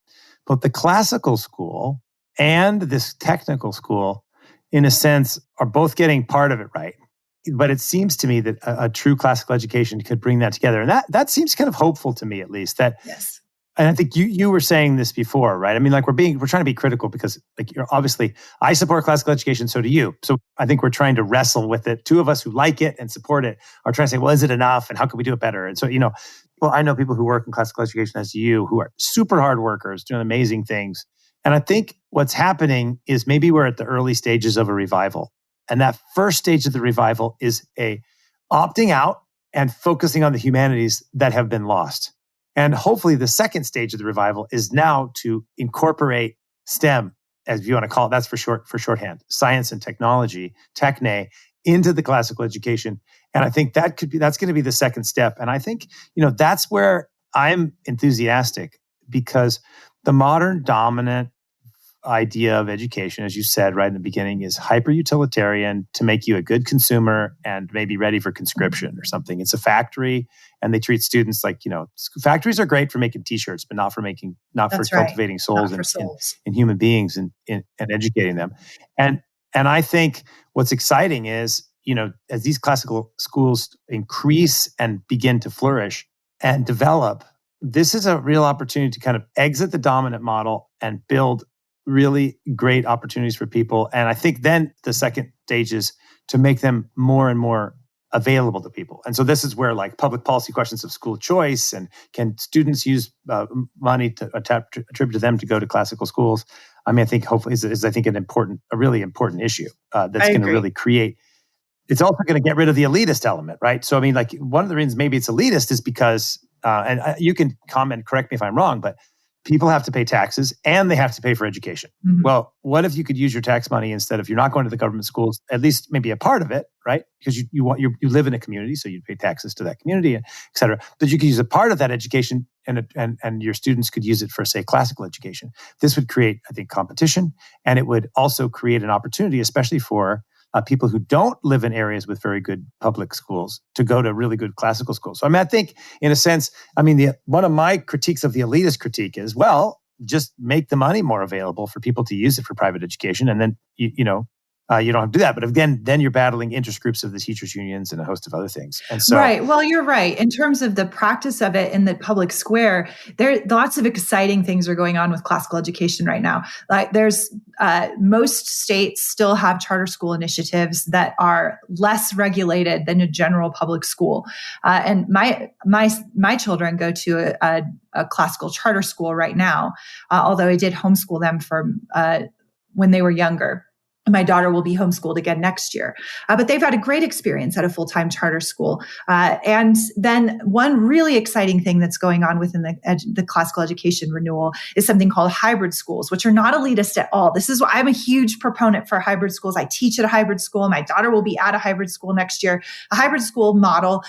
Speaker 1: both the classical school and this technical school, in a sense, are both getting part of it right. But it seems to me that a true classical education could bring that together. And that seems kind of hopeful to me, at least.
Speaker 2: Yes.
Speaker 1: And I think you were saying this before, right? I mean, like we're trying to be critical because, like, obviously I support classical education, so do you. So I think we're trying to wrestle with it. Two of us who like it and support it are trying to say, well, is it enough? And how can we do it better? And so, well, I know people who work in classical education as you, who are super hard workers, doing amazing things. And I think what's happening is maybe we're at the early stages of a revival. And that first stage of the revival is a opting out and focusing on the humanities that have been lost. And hopefully the second stage of the revival is now to incorporate STEM, as you want to call it, that's for shorthand, science and technology, techne, into the classical education. And I think that's going to be the second step. And I think, that's where I'm enthusiastic, because the modern dominant idea of education, as you said right in the beginning, is hyper-utilitarian to make you a good consumer and maybe ready for conscription or something. It's a factory, and they treat students like, factories are great for making T-shirts, but not for cultivating souls and human beings and educating them. And I think what's exciting is, as these classical schools increase and begin to flourish and develop, this is a real opportunity to kind of exit the dominant model and build really great opportunities for people. And I think then the second stage is to make them more and more available to people. And so this is where, like, public policy questions of school choice and can students use money to attribute to them to go to classical schools. I mean, I think hopefully is a really important issue that's going to really create. It's also going to get rid of the elitist element, right? So I mean, like, one of the reasons maybe it's elitist is because, and you can comment, correct me if I'm wrong, but people have to pay taxes and they have to pay for education.
Speaker 2: Mhm.
Speaker 1: Well, what if you could use your tax money instead of, you're not going to the government schools, at least maybe a part of it, right? Because you live in a community, so you pay taxes to that community, et cetera. But you could use a part of that education and your students could use it for, say, classical education. This would create, I think, competition, and it would also create an opportunity, especially for people who don't live in areas with very good public schools, to go to really good classical schools. So, I think, in a sense, one of my critiques of the elitist critique is, well, just make the money more available for people to use it for private education, and then you don't have to do that. But again, then you're battling interest groups of the teachers' unions and a host of other things. And so,
Speaker 2: right. Well, you're right. In terms of the practice of it in the public square, there lots of exciting things are going on with classical education right now. Like there's most states still have charter school initiatives that are less regulated than a general public school. And my children go to a classical charter school right now, although I did homeschool them from when they were younger. My daughter will be homeschooled again next year. But they've had a great experience at a full-time charter school. And then one really exciting thing that's going on within the classical education renewal is something called hybrid schools, which are not elitist at all. This is why I'm a huge proponent for hybrid schools. I teach at a hybrid school. My daughter will be at a hybrid school next year. A hybrid school model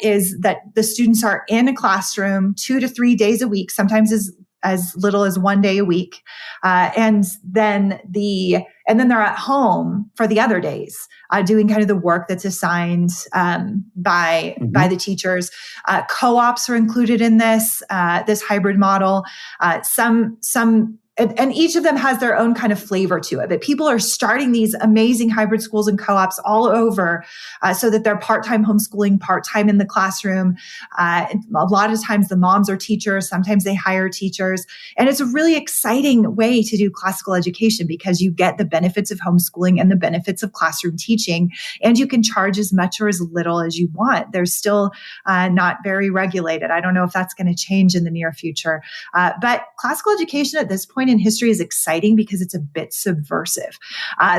Speaker 2: is that the students are in a classroom 2 to 3 days a week, sometimes as little as 1 day a week. And then they're at home for the other days, doing kind of the work that's assigned by the teachers. Co-ops are included in this hybrid model. And each of them has their own kind of flavor to it. But people are starting these amazing hybrid schools and co-ops all over so that they're part-time homeschooling, part-time in the classroom. A lot of times the moms are teachers. Sometimes they hire teachers. And it's a really exciting way to do classical education because you get the benefits of homeschooling and the benefits of classroom teaching. And you can charge as much or as little as you want. They're still not very regulated. I don't know if that's going to change in the near future. But classical education at this point in history is exciting because it's a bit subversive.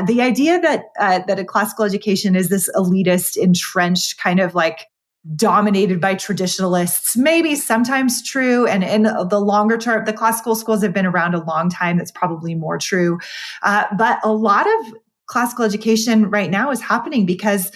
Speaker 2: The idea that a classical education is this elitist, entrenched kind of like dominated by traditionalists, maybe sometimes true. And in the longer term, the classical schools have been around a long time. That's probably more true. But a lot of classical education right now is happening because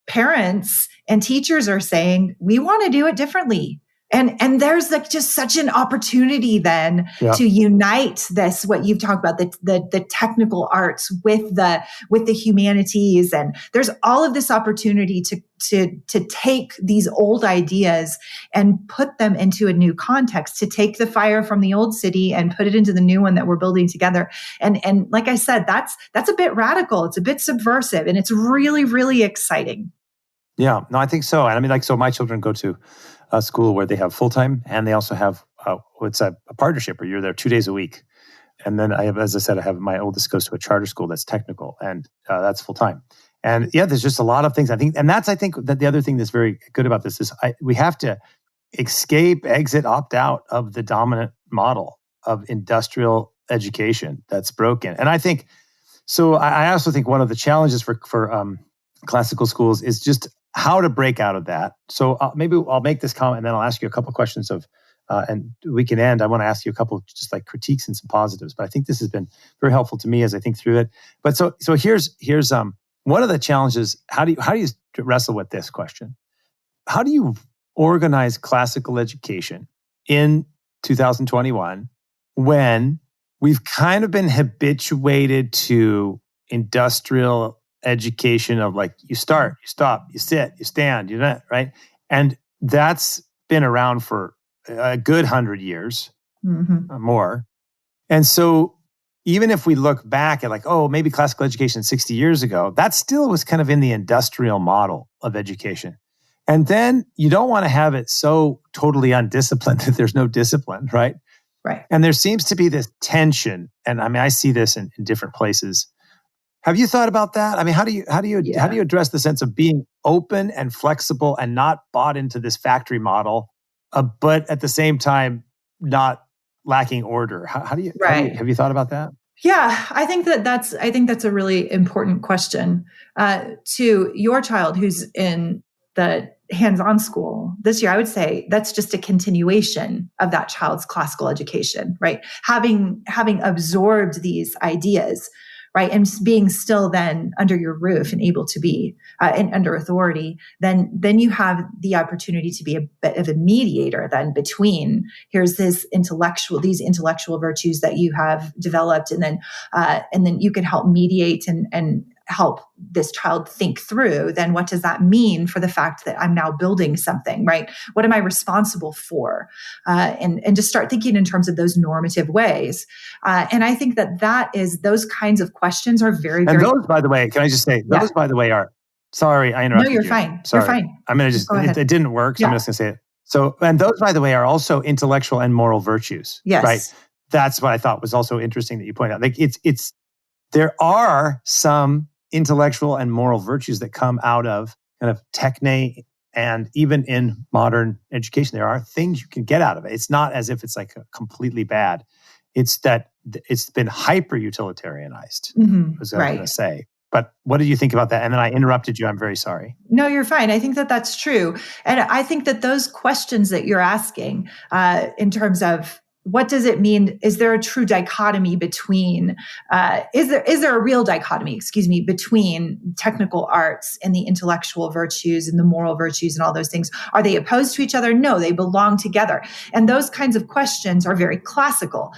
Speaker 2: parents and teachers are saying, we want to do it differently. And there's like just such an opportunity then to unite this, what you've talked about, the technical arts with the humanities. And there's all of this opportunity to take these old ideas and put them into a new context, to take the fire from the old city and put it into the new one that we're building together. And like I said, that's a bit radical. It's a bit subversive, and it's really, really exciting.
Speaker 1: Yeah, no, I think so. And so my children go to a school where they have full-time, and they also have it's a partnership where you're there 2 days a week. And then as I said, my oldest goes to a charter school that's technical, and that's full-time. And there's just a lot of things I think that the other thing that's very good about this is we have to exit, opt out of the dominant model of industrial education that's broken. And I think, so I also think one of the challenges for classical schools is just how to break out of that. So maybe I'll make this comment and then I'll ask you a couple questions and we can end. I want to ask you a couple just like critiques and some positives, but I think this has been very helpful to me as I think through it. But so here's one of the challenges. How do you wrestle with this question? How do you organize classical education in 2021 when we've kind of been habituated to industrial education of like, you start, you stop, you sit, you stand, you know, right? And that's been around for a good 100 years or more. And so even if we look back at like, oh, maybe classical education 60 years ago, that still was kind of in the industrial model of education. And then you don't want to have it so totally undisciplined that there's no discipline, right?
Speaker 2: Right.
Speaker 1: And there seems to be this tension. And I see this in different places. Have you thought about that? How do you address the sense of being open and flexible and not bought into this factory model, but at the same time not lacking order? Have you thought about that?
Speaker 2: Yeah, I think that's a really important question to your child who's in the hands-on school this year, I would say that's just a continuation of that child's classical education, right? Having absorbed these ideas, right, and being still then under your roof and able to be and under authority, then you have the opportunity to be a bit of a mediator then between these intellectual virtues that you have developed, and then you can help mediate and help this child think through, then what does that mean for the fact that I'm now building something, right? What am I responsible for? And just start thinking in terms of those normative ways. And I think those kinds of questions are very,
Speaker 1: and
Speaker 2: very...
Speaker 1: those, by the way, can I just say, those, by the way, are... Sorry, I interrupted you.
Speaker 2: No, you're fine.
Speaker 1: Sorry.
Speaker 2: You're fine.
Speaker 1: I'm going to just... It didn't work, so I'm just going to say it. So, and those, by the way, are also intellectual and moral virtues.
Speaker 2: Yes.
Speaker 1: Right? That's what I thought was also interesting that you point out. Like there are some intellectual and moral virtues that come out of kind of techne, and even in modern education, there are things you can get out of it. It's not as if it's like completely bad. It's that it's been hyper utilitarianized, was what I was going to say. But what did you think about that? And then I interrupted you. I'm very sorry.
Speaker 2: No, you're fine. I think that that's true. And I think that those questions that you're asking in terms of what does it mean? Is there a true dichotomy between, is there a real dichotomy, between technical arts and the intellectual virtues and the moral virtues and all those things? Are they opposed to each other? No, they belong together. And those kinds of questions are very classical,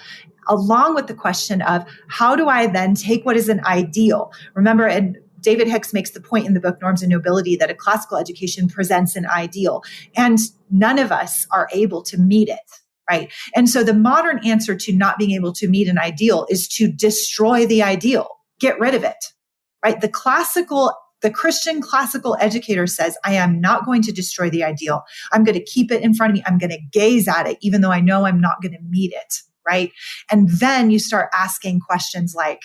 Speaker 2: along with the question of how do I then take what is an ideal? Remember, and David Hicks makes the point in the book Norms and Nobility that a classical education presents an ideal, and none of us are able to meet it. Right. And so the modern answer to not being able to meet an ideal is to destroy the ideal, get rid of it. Right. The Christian classical educator says, I am not going to destroy the ideal. I'm going to keep it in front of me. I'm going to gaze at it, even though I know I'm not going to meet it. Right. And then you start asking questions like,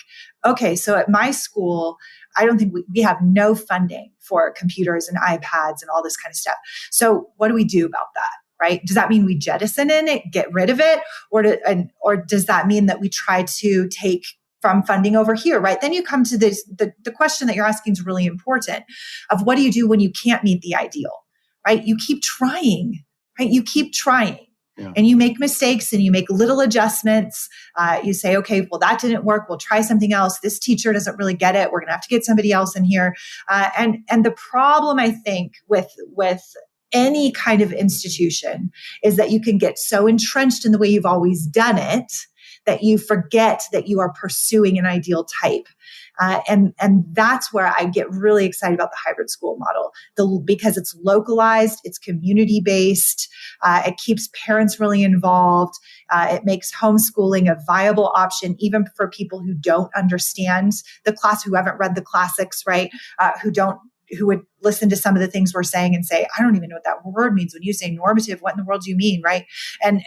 Speaker 2: okay, so at my school, I don't think we have no funding for computers and iPads and all this kind of stuff. So what do we do about that? Right? Does that mean we jettison it, get rid of it? Or does that mean that we try to take from funding over here, right? Then you come to this, the question that you're asking is really important of what do you do when you can't meet the ideal, right? You keep trying, right? You keep trying. Yeah. And you make mistakes and you make little adjustments. You say, okay, well, that didn't work. We'll try something else. This teacher doesn't really get it. We're going to have to get somebody else in here. And the problem, I think, with any kind of institution is that you can get so entrenched in the way you've always done it that you forget that you are pursuing an ideal type. And that's where I get really excited about the hybrid school model, because it's localized, it's community-based, it keeps parents really involved, it makes homeschooling a viable option, even for people who don't understand the class, who haven't read the classics, right? Who would listen to some of the things we're saying and say, I don't even know what that word means. When you say normative, what in the world do you mean, right? And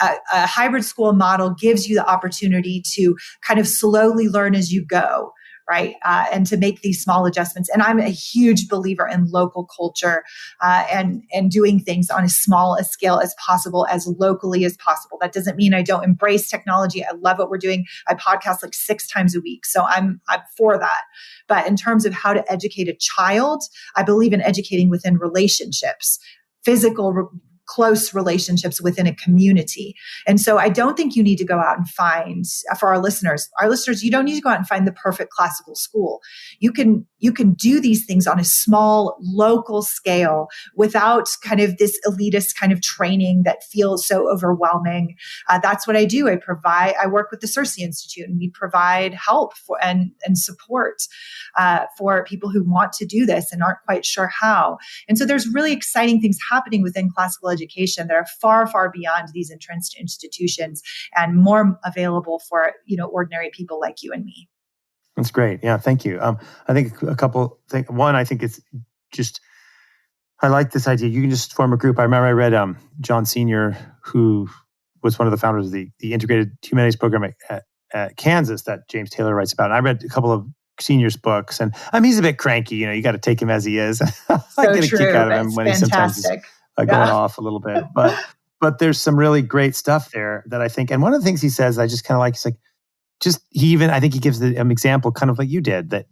Speaker 2: a hybrid school model gives you the opportunity to kind of slowly learn as you go, right? And to make these small adjustments. And I'm a huge believer in local culture and doing things on as small a scale as possible, as locally as possible. That doesn't mean I don't embrace technology. I love what we're doing. I podcast like 6 times a week. So I'm for that. But in terms of how to educate a child, I believe in educating within relationships, physical close relationships within a community. And so I don't think you need to go out and find, for our listeners, you don't need to go out and find the perfect classical school. You can do these things on a small local scale without kind of this elitist kind of training that feels so overwhelming. That's what I do. I work with the Circe Institute, and we provide help and support for people who want to do this and aren't quite sure how. And so there's really exciting things happening within classical education that are far, far beyond these entrenched institutions and more available for, ordinary people like you and me.
Speaker 1: That's great. Yeah, thank you. I think a couple things. One, I think it's just, I like this idea. You can just form a group. I remember I read John Senior, who was one of the founders of the Integrated Humanities Program at Kansas that James Taylor writes about. And I read a couple of Senior's books, and he's a bit cranky. You got to take him as he is. I get a kick out of him when he sometimes is going off a little bit. But there's some really great stuff there that I think. And one of the things he says, I just kind of like, he's like, I think he gives an example kind of like you did, that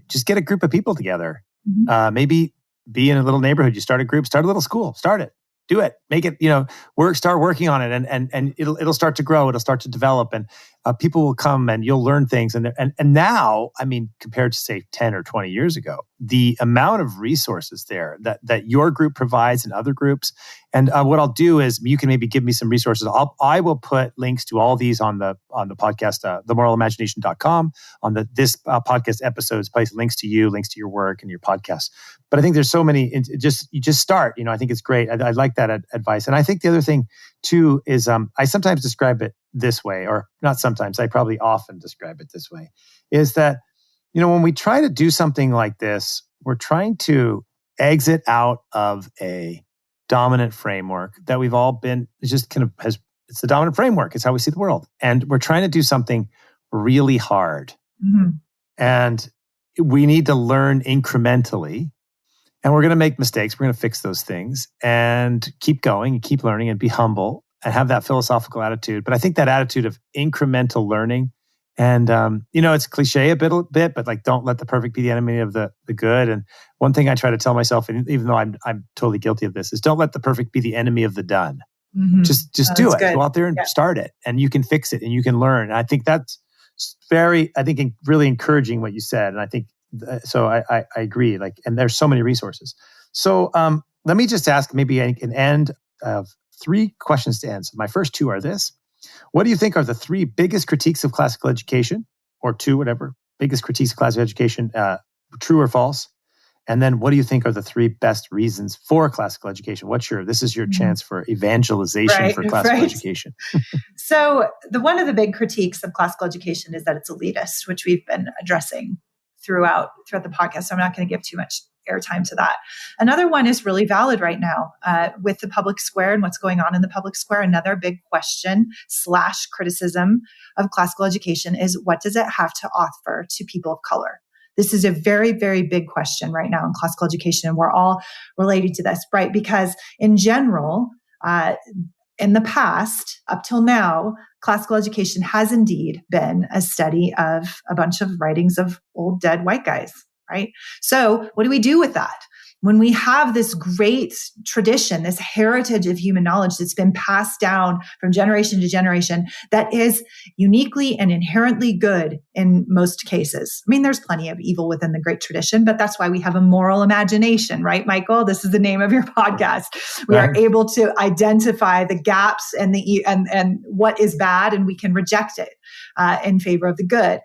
Speaker 1: just get a group of people together. Mm-hmm. Maybe be in a little neighborhood. You start a group, start a little school, start it. Do it, make it, start working on it, and it'll start to grow. It'll start to develop, and people will come, and you'll learn things. And now, I mean, compared to say 10 or 20 years ago, the amount of resources there that your group provides and other groups. And what I'll do is, you can maybe give me some resources. I will put links to all these on the podcast, themoralimagination.com. On this podcast episodes, place links to you, links to your work and your podcast. But I think there's so many. You just start. I think it's great. I like that advice. And I think the other thing too is I sometimes describe it this way, or not sometimes. I probably often describe it this way. Is that when we try to do something like this, we're trying to exit out of a dominant framework that we've all been. It's the dominant framework. It's how we see the world, and we're trying to do something really hard, and we need to learn incrementally. And we're going to make mistakes. We're going to fix those things and keep going and keep learning and be humble and have that philosophical attitude. But I think that attitude of incremental learning, and it's cliche a bit, but like, don't let the perfect be the enemy of the good. And one thing I try to tell myself, and even though I'm totally guilty of this, is don't let the perfect be the enemy of the done. Just do it. Good. Go out there and start it, and you can fix it and you can learn. And I think that's really encouraging what you said. And I think, so I agree. And there's so many resources. So let me just ask maybe an end of 3 questions to end. So my first 2 are this: what do you think are the 3 biggest critiques of classical education, or 2, whatever, biggest critiques of classical education, true or false? And then what do you think are the 3 best reasons for classical education? This is your chance for evangelization for classical education.
Speaker 2: So one of the big critiques of classical education is that it's elitist, which we've been addressing throughout the podcast. So I'm not going to give too much airtime to that. Another one is really valid right now with the public square and what's going on in the public square. Another big question / criticism of classical education is, what does it have to offer to people of color? This is a very, very big question right now in classical education. And we're all related to this, right? Because in general, in the past, up till now, classical education has indeed been a study of a bunch of writings of old dead white guys, right? So what do we do with that? When we have this great tradition, this heritage of human knowledge that's been passed down from generation to generation, that is uniquely and inherently good in most cases. I mean, there's plenty of evil within the great tradition, but that's why we have a moral imagination, right, Michael? This is the name of your podcast. We are able to identify the gaps and and what is bad, and we can reject it in favor of the good.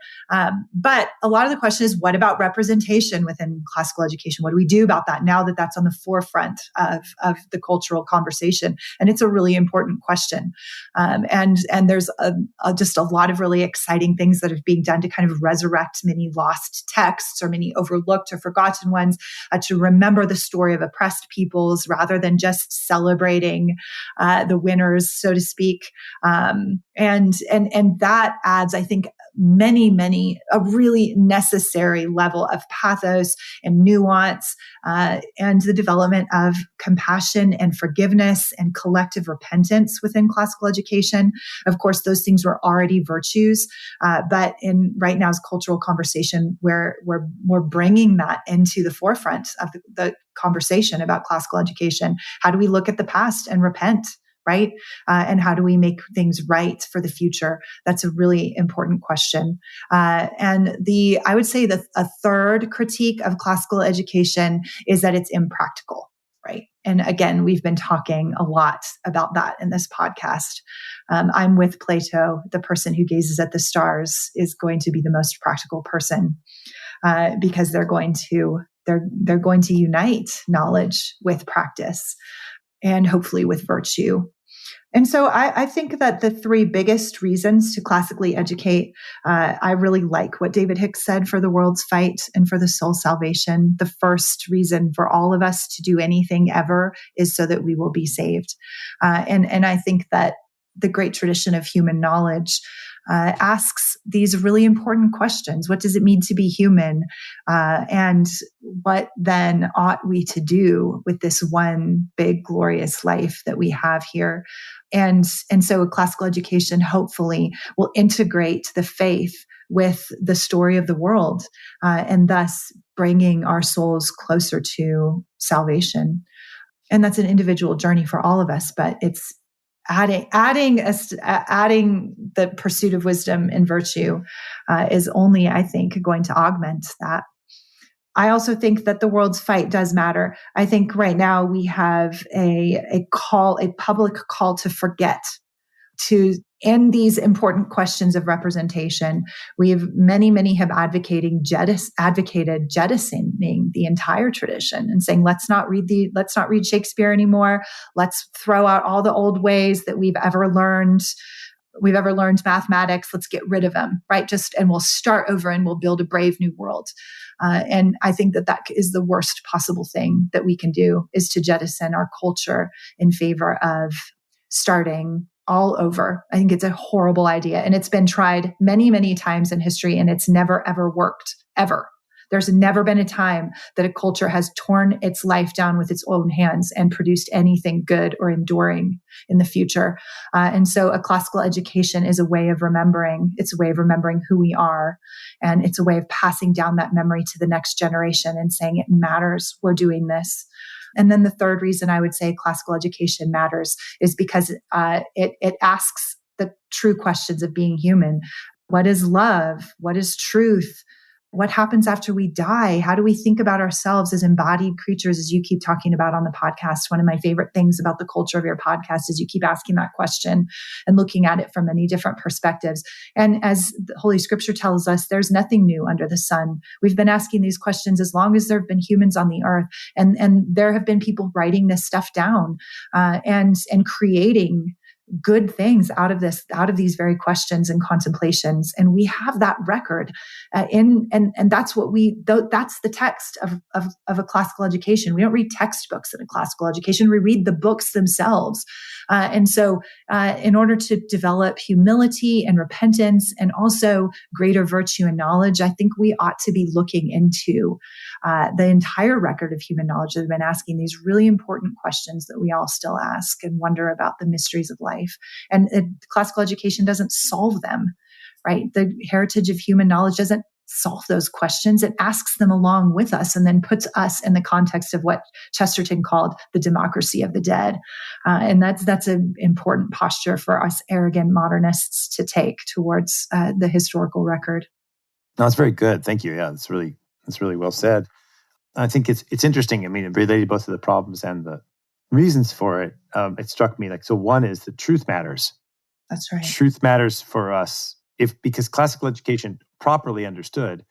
Speaker 2: But a lot of the question is, what about representation within classical education? What do we do about that now that that's on the forefront of the cultural conversation? And it's a really important question. And there's just a lot of really exciting things that are being done to kind of resurrect many lost texts or many overlooked or forgotten ones, to remember the story of oppressed peoples rather than just celebrating the winners, so to speak. And that adds, I think, a really necessary level of pathos and nuance, and the development of compassion and forgiveness and collective repentance within classical education. Of course, those things were already virtues, but in right now's cultural conversation, we're bringing that into the forefront of the conversation about classical education. How do we look at the past and repent? Right? And how do we make things right for the future? That's a really important question. And I would say that a third critique of classical education is that it's impractical, right? And again, we've been talking a lot about that in this podcast. I'm with Plato. The person who gazes at the stars is going to be the most practical person, because they're going to unite knowledge with practice, and hopefully with virtue. And so I think that the 3 biggest reasons to classically educate, I really like what David Hicks said for the world's fight and for the soul salvation. The first reason for all of us to do anything ever is so that we will be saved. And I think that the great tradition of human knowledge asks these really important questions. What does it mean to be human? And what then ought we to do with this one big, glorious life that we have here? And so classical education hopefully will integrate the faith with the story of the world, and thus bringing our souls closer to salvation. And that's an individual journey for all of us, but it's adding the pursuit of wisdom and virtue is only, I think, going to augment that. I also think that the world's fight does matter. I think right now we have a public call to forget, to end these important questions of representation. Many have advocated jettisoning the entire tradition and saying, let's not read Shakespeare anymore. Let's throw out all the old ways that we've ever learned mathematics. Let's get rid of them, right? And we'll start over and we'll build a brave new world. And I think that is the worst possible thing that we can do, is to jettison our culture in favor of starting all over. I think it's a horrible idea. And it's been tried many, many times in history, and it's never, ever worked, ever. There's never been a time that a culture has torn its life down with its own hands and produced anything good or enduring in the future. And so a classical education is a way of remembering. It's a way of remembering who we are. And it's a way of passing down that memory to the next generation and saying it matters. We're doing this. And then the third reason I would say classical education matters is because it asks the true questions of being human. What is love? What is truth? What happens after we die? How do we think about ourselves as embodied creatures, as you keep talking about on the podcast? One of my favorite things about the culture of your podcast is you keep asking that question and looking at it from many different perspectives. And as the Holy Scripture tells us, there's nothing new under the sun. We've been asking these questions as long as there have been humans on the earth. And there have been people writing this stuff down and creating good things out of these very questions and contemplations. And we have that record and that's that's the text of a classical education. We don't read textbooks in a classical education. We read the books themselves. And so in order to develop humility and repentance and also greater virtue and knowledge, I think we ought to be looking into the entire record of human knowledge that have been asking these really important questions that we all still ask and wonder about the mysteries of life. And classical education doesn't solve them, right? The heritage of human knowledge doesn't solve those questions. It asks them along with us and then puts us in the context of what Chesterton called the democracy of the dead. And that's an important posture for us arrogant modernists to take towards the historical record.
Speaker 1: No, it's very good. Thank you. Yeah, that's really well said. I think it's interesting. I mean, it related both to the problems and the reasons for it. It struck me so one is that truth matters.
Speaker 2: That's right.
Speaker 1: Truth matters for us because classical education, properly understood,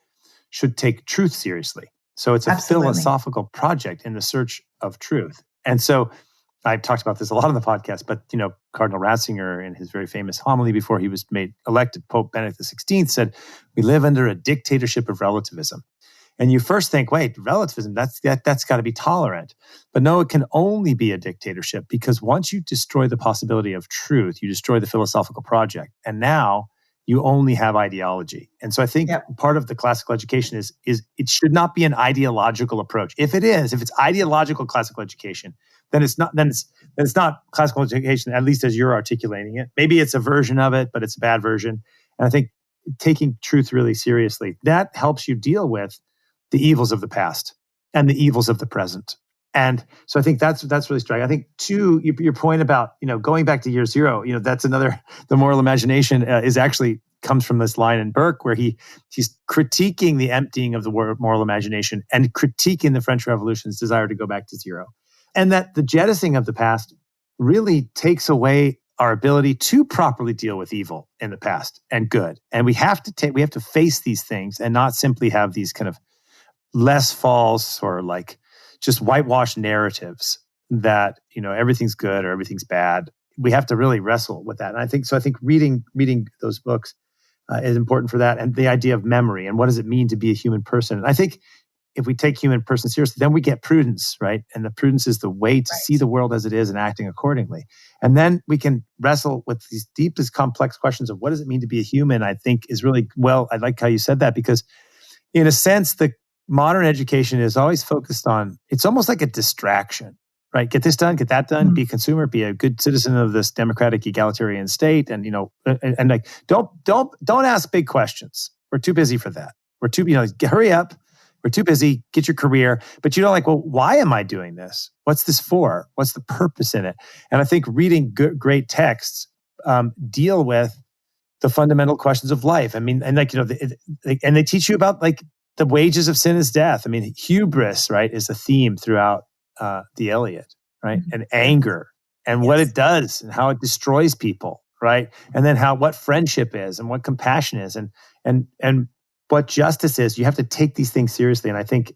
Speaker 1: should take truth seriously. So it's a philosophical project in the search of truth. And so I've talked about this a lot on the podcast, but Cardinal Ratzinger, in his very famous homily before he was made elected Pope Benedict XVI, said, "We live under a dictatorship of relativism." And you first think, wait, relativism, that's got to be tolerant. But no, it can only be a dictatorship because once you destroy the possibility of truth, you destroy the philosophical project. And now you only have ideology. And so I think part of the classical education is it should not be an ideological approach. If it's ideological classical education, then it's not classical education, at least as you're articulating it. Maybe it's a version of it, but it's a bad version. And I think taking truth really seriously, that helps you deal with the evils of the past and the evils of the present. And so I think that's really striking. I think too, your point about, going back to year zero, that's another, the moral imagination comes from this line in Burke where he's critiquing the emptying of the moral imagination and critiquing the French Revolution's desire to go back to zero. And that the jettisoning of the past really takes away our ability to properly deal with evil in the past and good. And we have to face these things and not simply have these kind of less false or just whitewashed narratives that, everything's good or everything's bad. We have to really wrestle with that. And I think reading those books is important for that. And the idea of memory and what does it mean to be a human person? And I think if we take human person seriously, then we get prudence, right? And the prudence is the way to see the world as it is and acting accordingly. And then we can wrestle with these deepest complex questions of what does it mean to be a human, I think is really, I like how you said that because in a sense, the modern education is always focused on, it's almost like a distraction, right? Get this done, get that done, be a consumer, be a good citizen of this democratic egalitarian state. And, don't ask big questions. We're too busy for that. We're too, hurry up. We're too busy. Get your career. But well, why am I doing this? What's this for? What's the purpose in it? And I think reading great texts deal with the fundamental questions of life. I mean, and and they teach you about the wages of sin is death. I mean, hubris, right, is a theme throughout the Iliad, right? Mm-hmm. And anger and what it does and how it destroys people, right? And then what friendship is and what compassion is and what justice is. You have to take these things seriously. And I think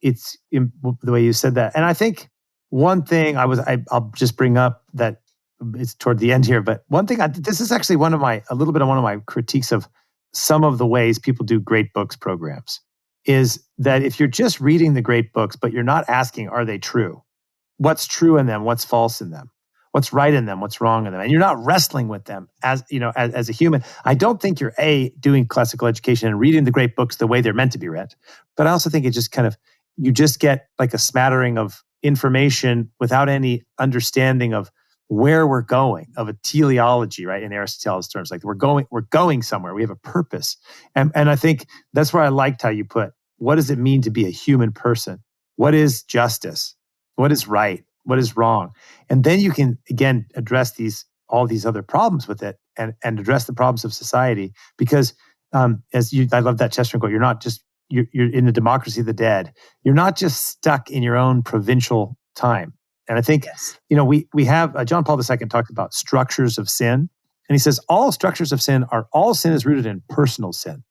Speaker 1: it's in the way you said that. And I think one thing I'll just bring up that it's toward the end here, but one thing, this is actually one of my critiques of some of the ways people do great books programs, is that if you're just reading the great books, but you're not asking, are they true? What's true in them? What's false in them? What's right in them? What's wrong in them? And you're not wrestling with them as a human. I don't think you're doing classical education and reading the great books the way they're meant to be read. But I also think it just you just get like a smattering of information without any understanding of where we're going, of a teleology, right? In Aristotle's terms, like we're going somewhere. We have a purpose. And I think that's where I liked how you put, what does it mean to be a human person? What is justice? What is right? What is wrong? And then you can, again, address all these other problems with it and address the problems of society. Because I love that Chesterton quote, you're in the democracy of the dead. You're not just stuck in your own provincial time. And I think, we have, John Paul II talked about structures of sin. And he says, all sin is rooted in personal sin.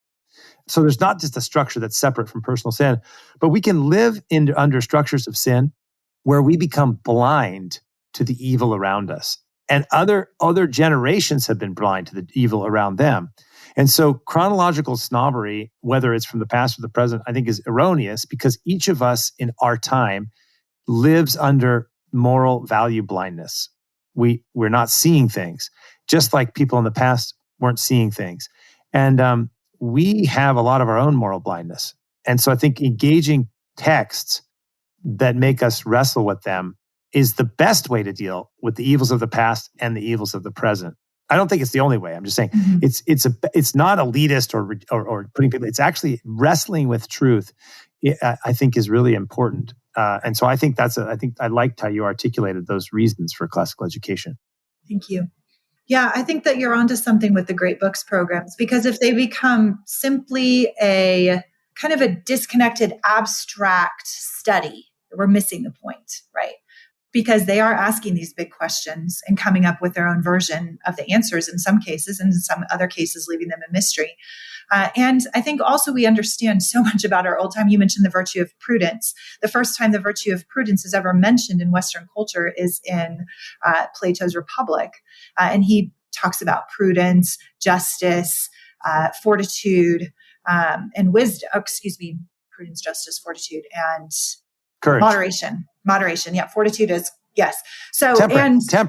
Speaker 1: So there's not just a structure that's separate from personal sin, but we can live under structures of sin where we become blind to the evil around us. And other generations have been blind to the evil around them. And so chronological snobbery, whether it's from the past or the present, I think is erroneous, because each of us in our time lives under moral value blindness. We're not seeing things, just like people in the past weren't seeing things. And we have a lot of our own moral blindness. And so I think engaging texts that make us wrestle with them is the best way to deal with the evils of the past and the evils of the present. I don't think it's the only way. I'm just saying it's not elitist or putting people. It's actually wrestling with truth. I think is really important. And so I think I liked how you articulated those reasons for classical education.
Speaker 2: Thank you. Yeah, I think that you're onto something with the great books programs, because if they become simply a kind of a disconnected, abstract study, we're missing the point, right? Because they are asking these big questions and coming up with their own version of the answers in some cases, and in some other cases, leaving them a mystery. And I think also we understand so much about our old time. You mentioned the virtue of prudence. The first time the virtue of prudence is ever mentioned in Western culture is in Plato's Republic. And he talks about prudence, justice, fortitude, and wisdom. Prudence, justice, fortitude, and
Speaker 1: courage.
Speaker 2: Moderation. Yeah. Fortitude is, yes. So,
Speaker 1: temperance.
Speaker 2: Yeah,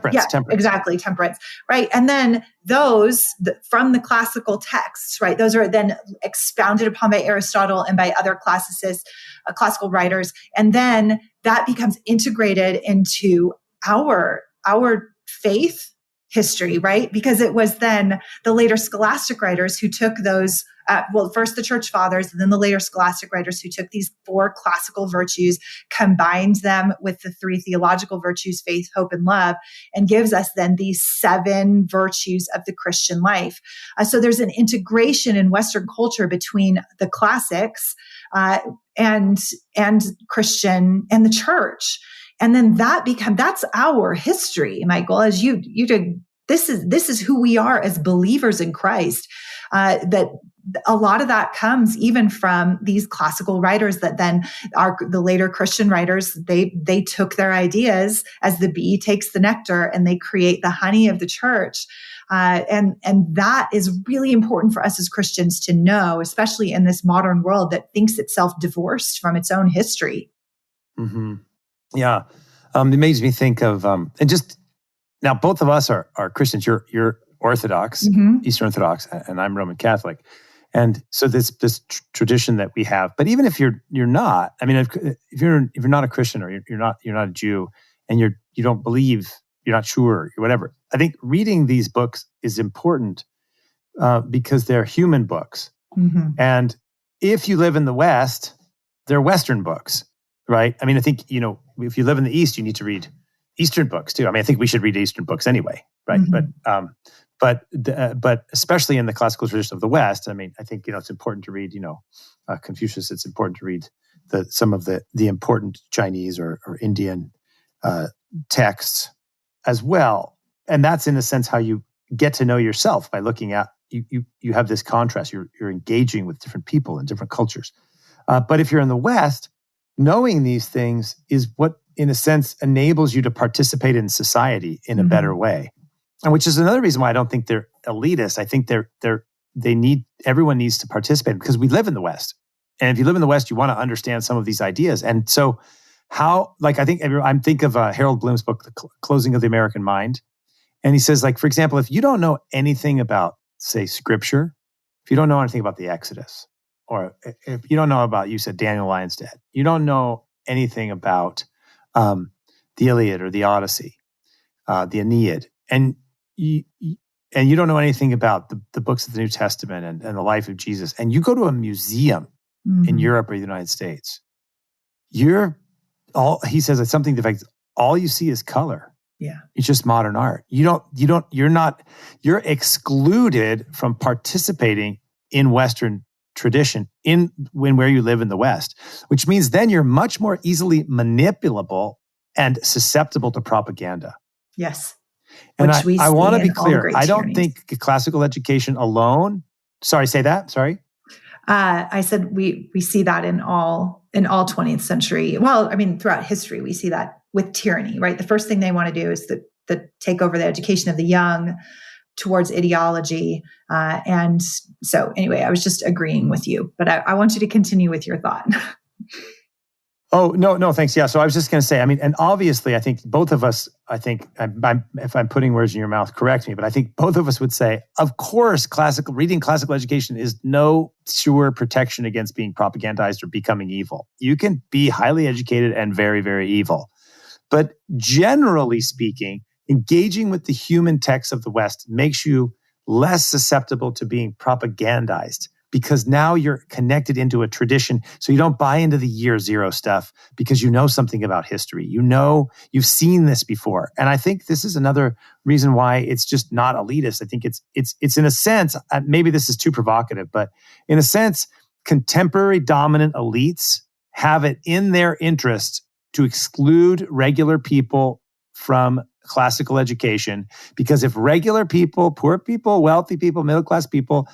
Speaker 2: exactly. Temperance. Right. And then those from the classical texts, right. Those are then expounded upon by Aristotle and by other classical writers. And then that becomes integrated into our faith history, right? Because it was then the later scholastic writers who took those, first the church fathers, and then the later scholastic writers who took these 4 classical virtues, combined them with the 3 theological virtues, faith, hope, and love, and gives us then these 7 virtues of the Christian life. So there's an integration in Western culture between the classics and Christian and the church. And then that's our history, Michael, as you did. This is who we are as believers in Christ. That a lot of that comes even from these classical writers that then are the later Christian writers. They took their ideas as the bee takes the nectar and they create the honey of the church. And that is really important for us as Christians to know, especially in this modern world that thinks itself divorced from its own history.
Speaker 1: Mm-hmm. Yeah. It makes me think of, and just now both of us are Christians. You're Orthodox, Eastern Orthodox, and I'm Roman Catholic. And so this tradition that we have, but even if you're not, I mean, if you're not a Christian or you're not a Jew and you don't believe, you're not sure, or whatever, I think reading these books is important because they're human books.
Speaker 2: Mm-hmm.
Speaker 1: And if you live in the West, they're Western books, right? I mean, I think, if you live in the East, you need to read Eastern books too. I mean, I think we should read Eastern books anyway, right?
Speaker 2: Mm-hmm.
Speaker 1: But especially in the classical tradition of the West, I mean, I think, it's important to read, Confucius. It's important to read some of the important Chinese or Indian texts as well. And that's in a sense how you get to know yourself, by looking at, you have this contrast. You're engaging with different people and different cultures. But if you're in the West, knowing these things is what, in a sense, enables you to participate in society in a better way. And which is another reason why I don't think they're elitist. I think everyone needs to participate, because we live in the West. And if you live in the West, you want to understand some of these ideas. And so I think of Harold Bloom's book, The Closing of the American Mind. And he says, for example, if you don't know anything about, say, scripture, if you don't know anything about the Exodus, or if you don't know about, you said Daniel Lion's Den, you don't know anything about the Iliad or the Odyssey, the Aeneid, and you don't know anything about the books of the New Testament and the life of Jesus, and you go to a museum in Europe or the United States, he says it's something to the fact all you see is color.
Speaker 2: Yeah.
Speaker 1: It's just modern art. You're excluded from participating in Western tradition where you live in the West, which means then you're much more easily manipulable and susceptible to propaganda.
Speaker 2: Yes.
Speaker 1: And I want to be clear. I don't think classical education alone. Sorry, say that. Sorry.
Speaker 2: I said we see that in all 20th century. Well, I mean, throughout history, we see that with tyranny, right? The first thing they want to do is the take over the education of the young towards ideology. And so anyway, I was just agreeing with you, but I want you to continue with your thought.
Speaker 1: Oh, no, thanks. Yeah. So I was just going to say, I mean, and obviously I think both of us, if I'm putting words in your mouth, correct me, but I think both of us would say, of course, reading classical education is no sure protection against being propagandized or becoming evil. You can be highly educated and very, very evil. But generally speaking, engaging with the human texts of the West makes you less susceptible to being propagandized, because now you're connected into a tradition. So you don't buy into the year zero stuff because you know something about history. You've seen this before. And I think this is another reason why it's just not elitist. I think it's in a sense, maybe this is too provocative, but in a sense, contemporary dominant elites have it in their interest to exclude regular people from classical education, because if regular people, poor people, wealthy people, middle-class people,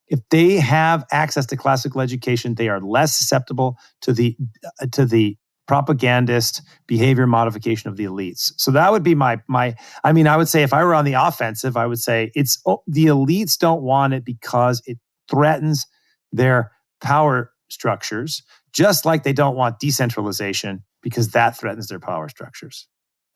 Speaker 1: if they have access to classical education, they are less susceptible to the propagandist behavior modification of the elites. So that would be I would say if I were on the offensive, I would say the elites don't want it because it threatens their power structures, just like they don't want decentralization because that threatens their power structures.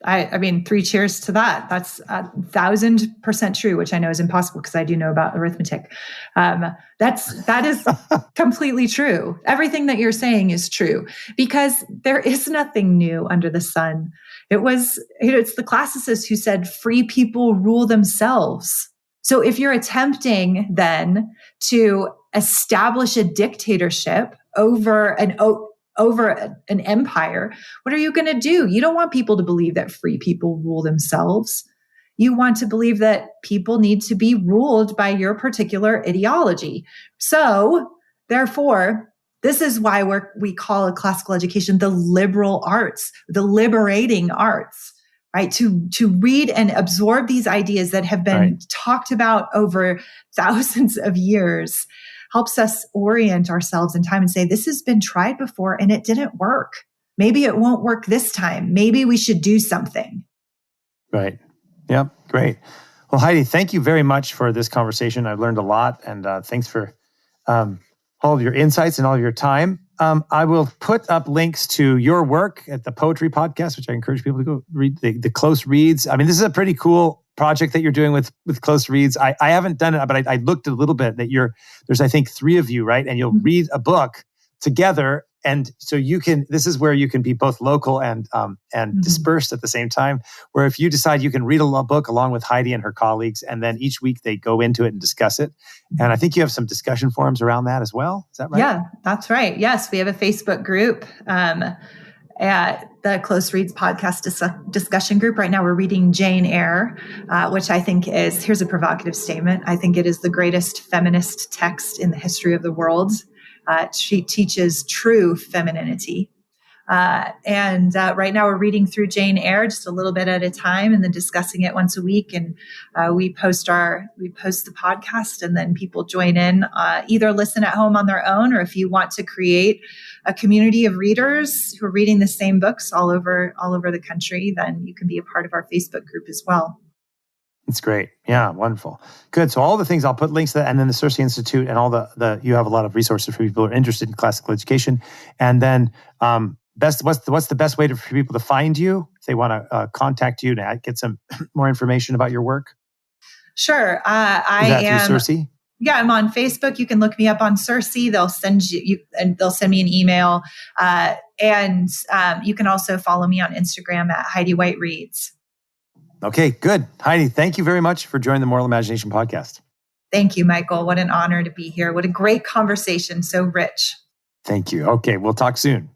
Speaker 2: I mean, 3 cheers to that. That's 1,000% true, which I know is impossible because I do know about arithmetic. That is completely true. Everything that you're saying is true, because there is nothing new under the sun. It's the classicists who said free people rule themselves. So if you're attempting then to establish a dictatorship over an empire, what are you going to do? You don't want people to believe that free people rule themselves. You want to believe that people need to be ruled by your particular ideology. So, therefore, this is why we call a classical education the liberal arts, the liberating arts, right? To read and absorb these ideas that have been talked about over thousands of years helps us orient ourselves in time and say, this has been tried before and it didn't work. Maybe it won't work this time. Maybe we should do something.
Speaker 1: Right. Yep. Great. Well, Heidi, thank you very much for this conversation. I've learned a lot, and thanks for all of your insights and all of your time. I will put up links to your work at the Poetry Podcast, which I encourage people to go read the Close Reads. I mean, this is a pretty cool project that you're doing with Close Reads. I haven't done it, but I looked a little bit that there's, I think, 3 of you, right? And you'll read a book together, And so this is where you can be both local and dispersed at the same time, where if you decide you can read a book along with Heidi and her colleagues, and then each week they go into it and discuss it. And I think you have some discussion forums around that as well. Is that right?
Speaker 2: Yeah, that's right. Yes, we have a Facebook group. At the Close Reads podcast discussion group. Right now, we're reading Jane Eyre, which I think here's a provocative statement. I think it is the greatest feminist text in the history of the world. She teaches true femininity. And right now we're reading through Jane Eyre just a little bit at a time and then discussing it once a week. And we post the podcast, and then people join in, either listen at home on their own, or if you want to create a community of readers who are reading the same books all over the country, then you can be a part of our Facebook group as well.
Speaker 1: It's great. Yeah, wonderful. Good. So all the things, I'll put links to that, and then the Circe Institute and all you have a lot of resources for people who are interested in classical education. And then what's the best way for people to find you if they want to contact you to get some more information about your work?
Speaker 2: Sure.
Speaker 1: I am through Circe?
Speaker 2: Yeah, I'm on Facebook. You can look me up on Circe. They'll send they'll send me an email. And you can also follow me on Instagram at Heidi White Reads.
Speaker 1: Okay, good. Heidi, thank you very much for joining the Moral Imagination podcast.
Speaker 2: Thank you, Michael. What an honor to be here. What a great conversation. So rich.
Speaker 1: Thank you. Okay, we'll talk soon.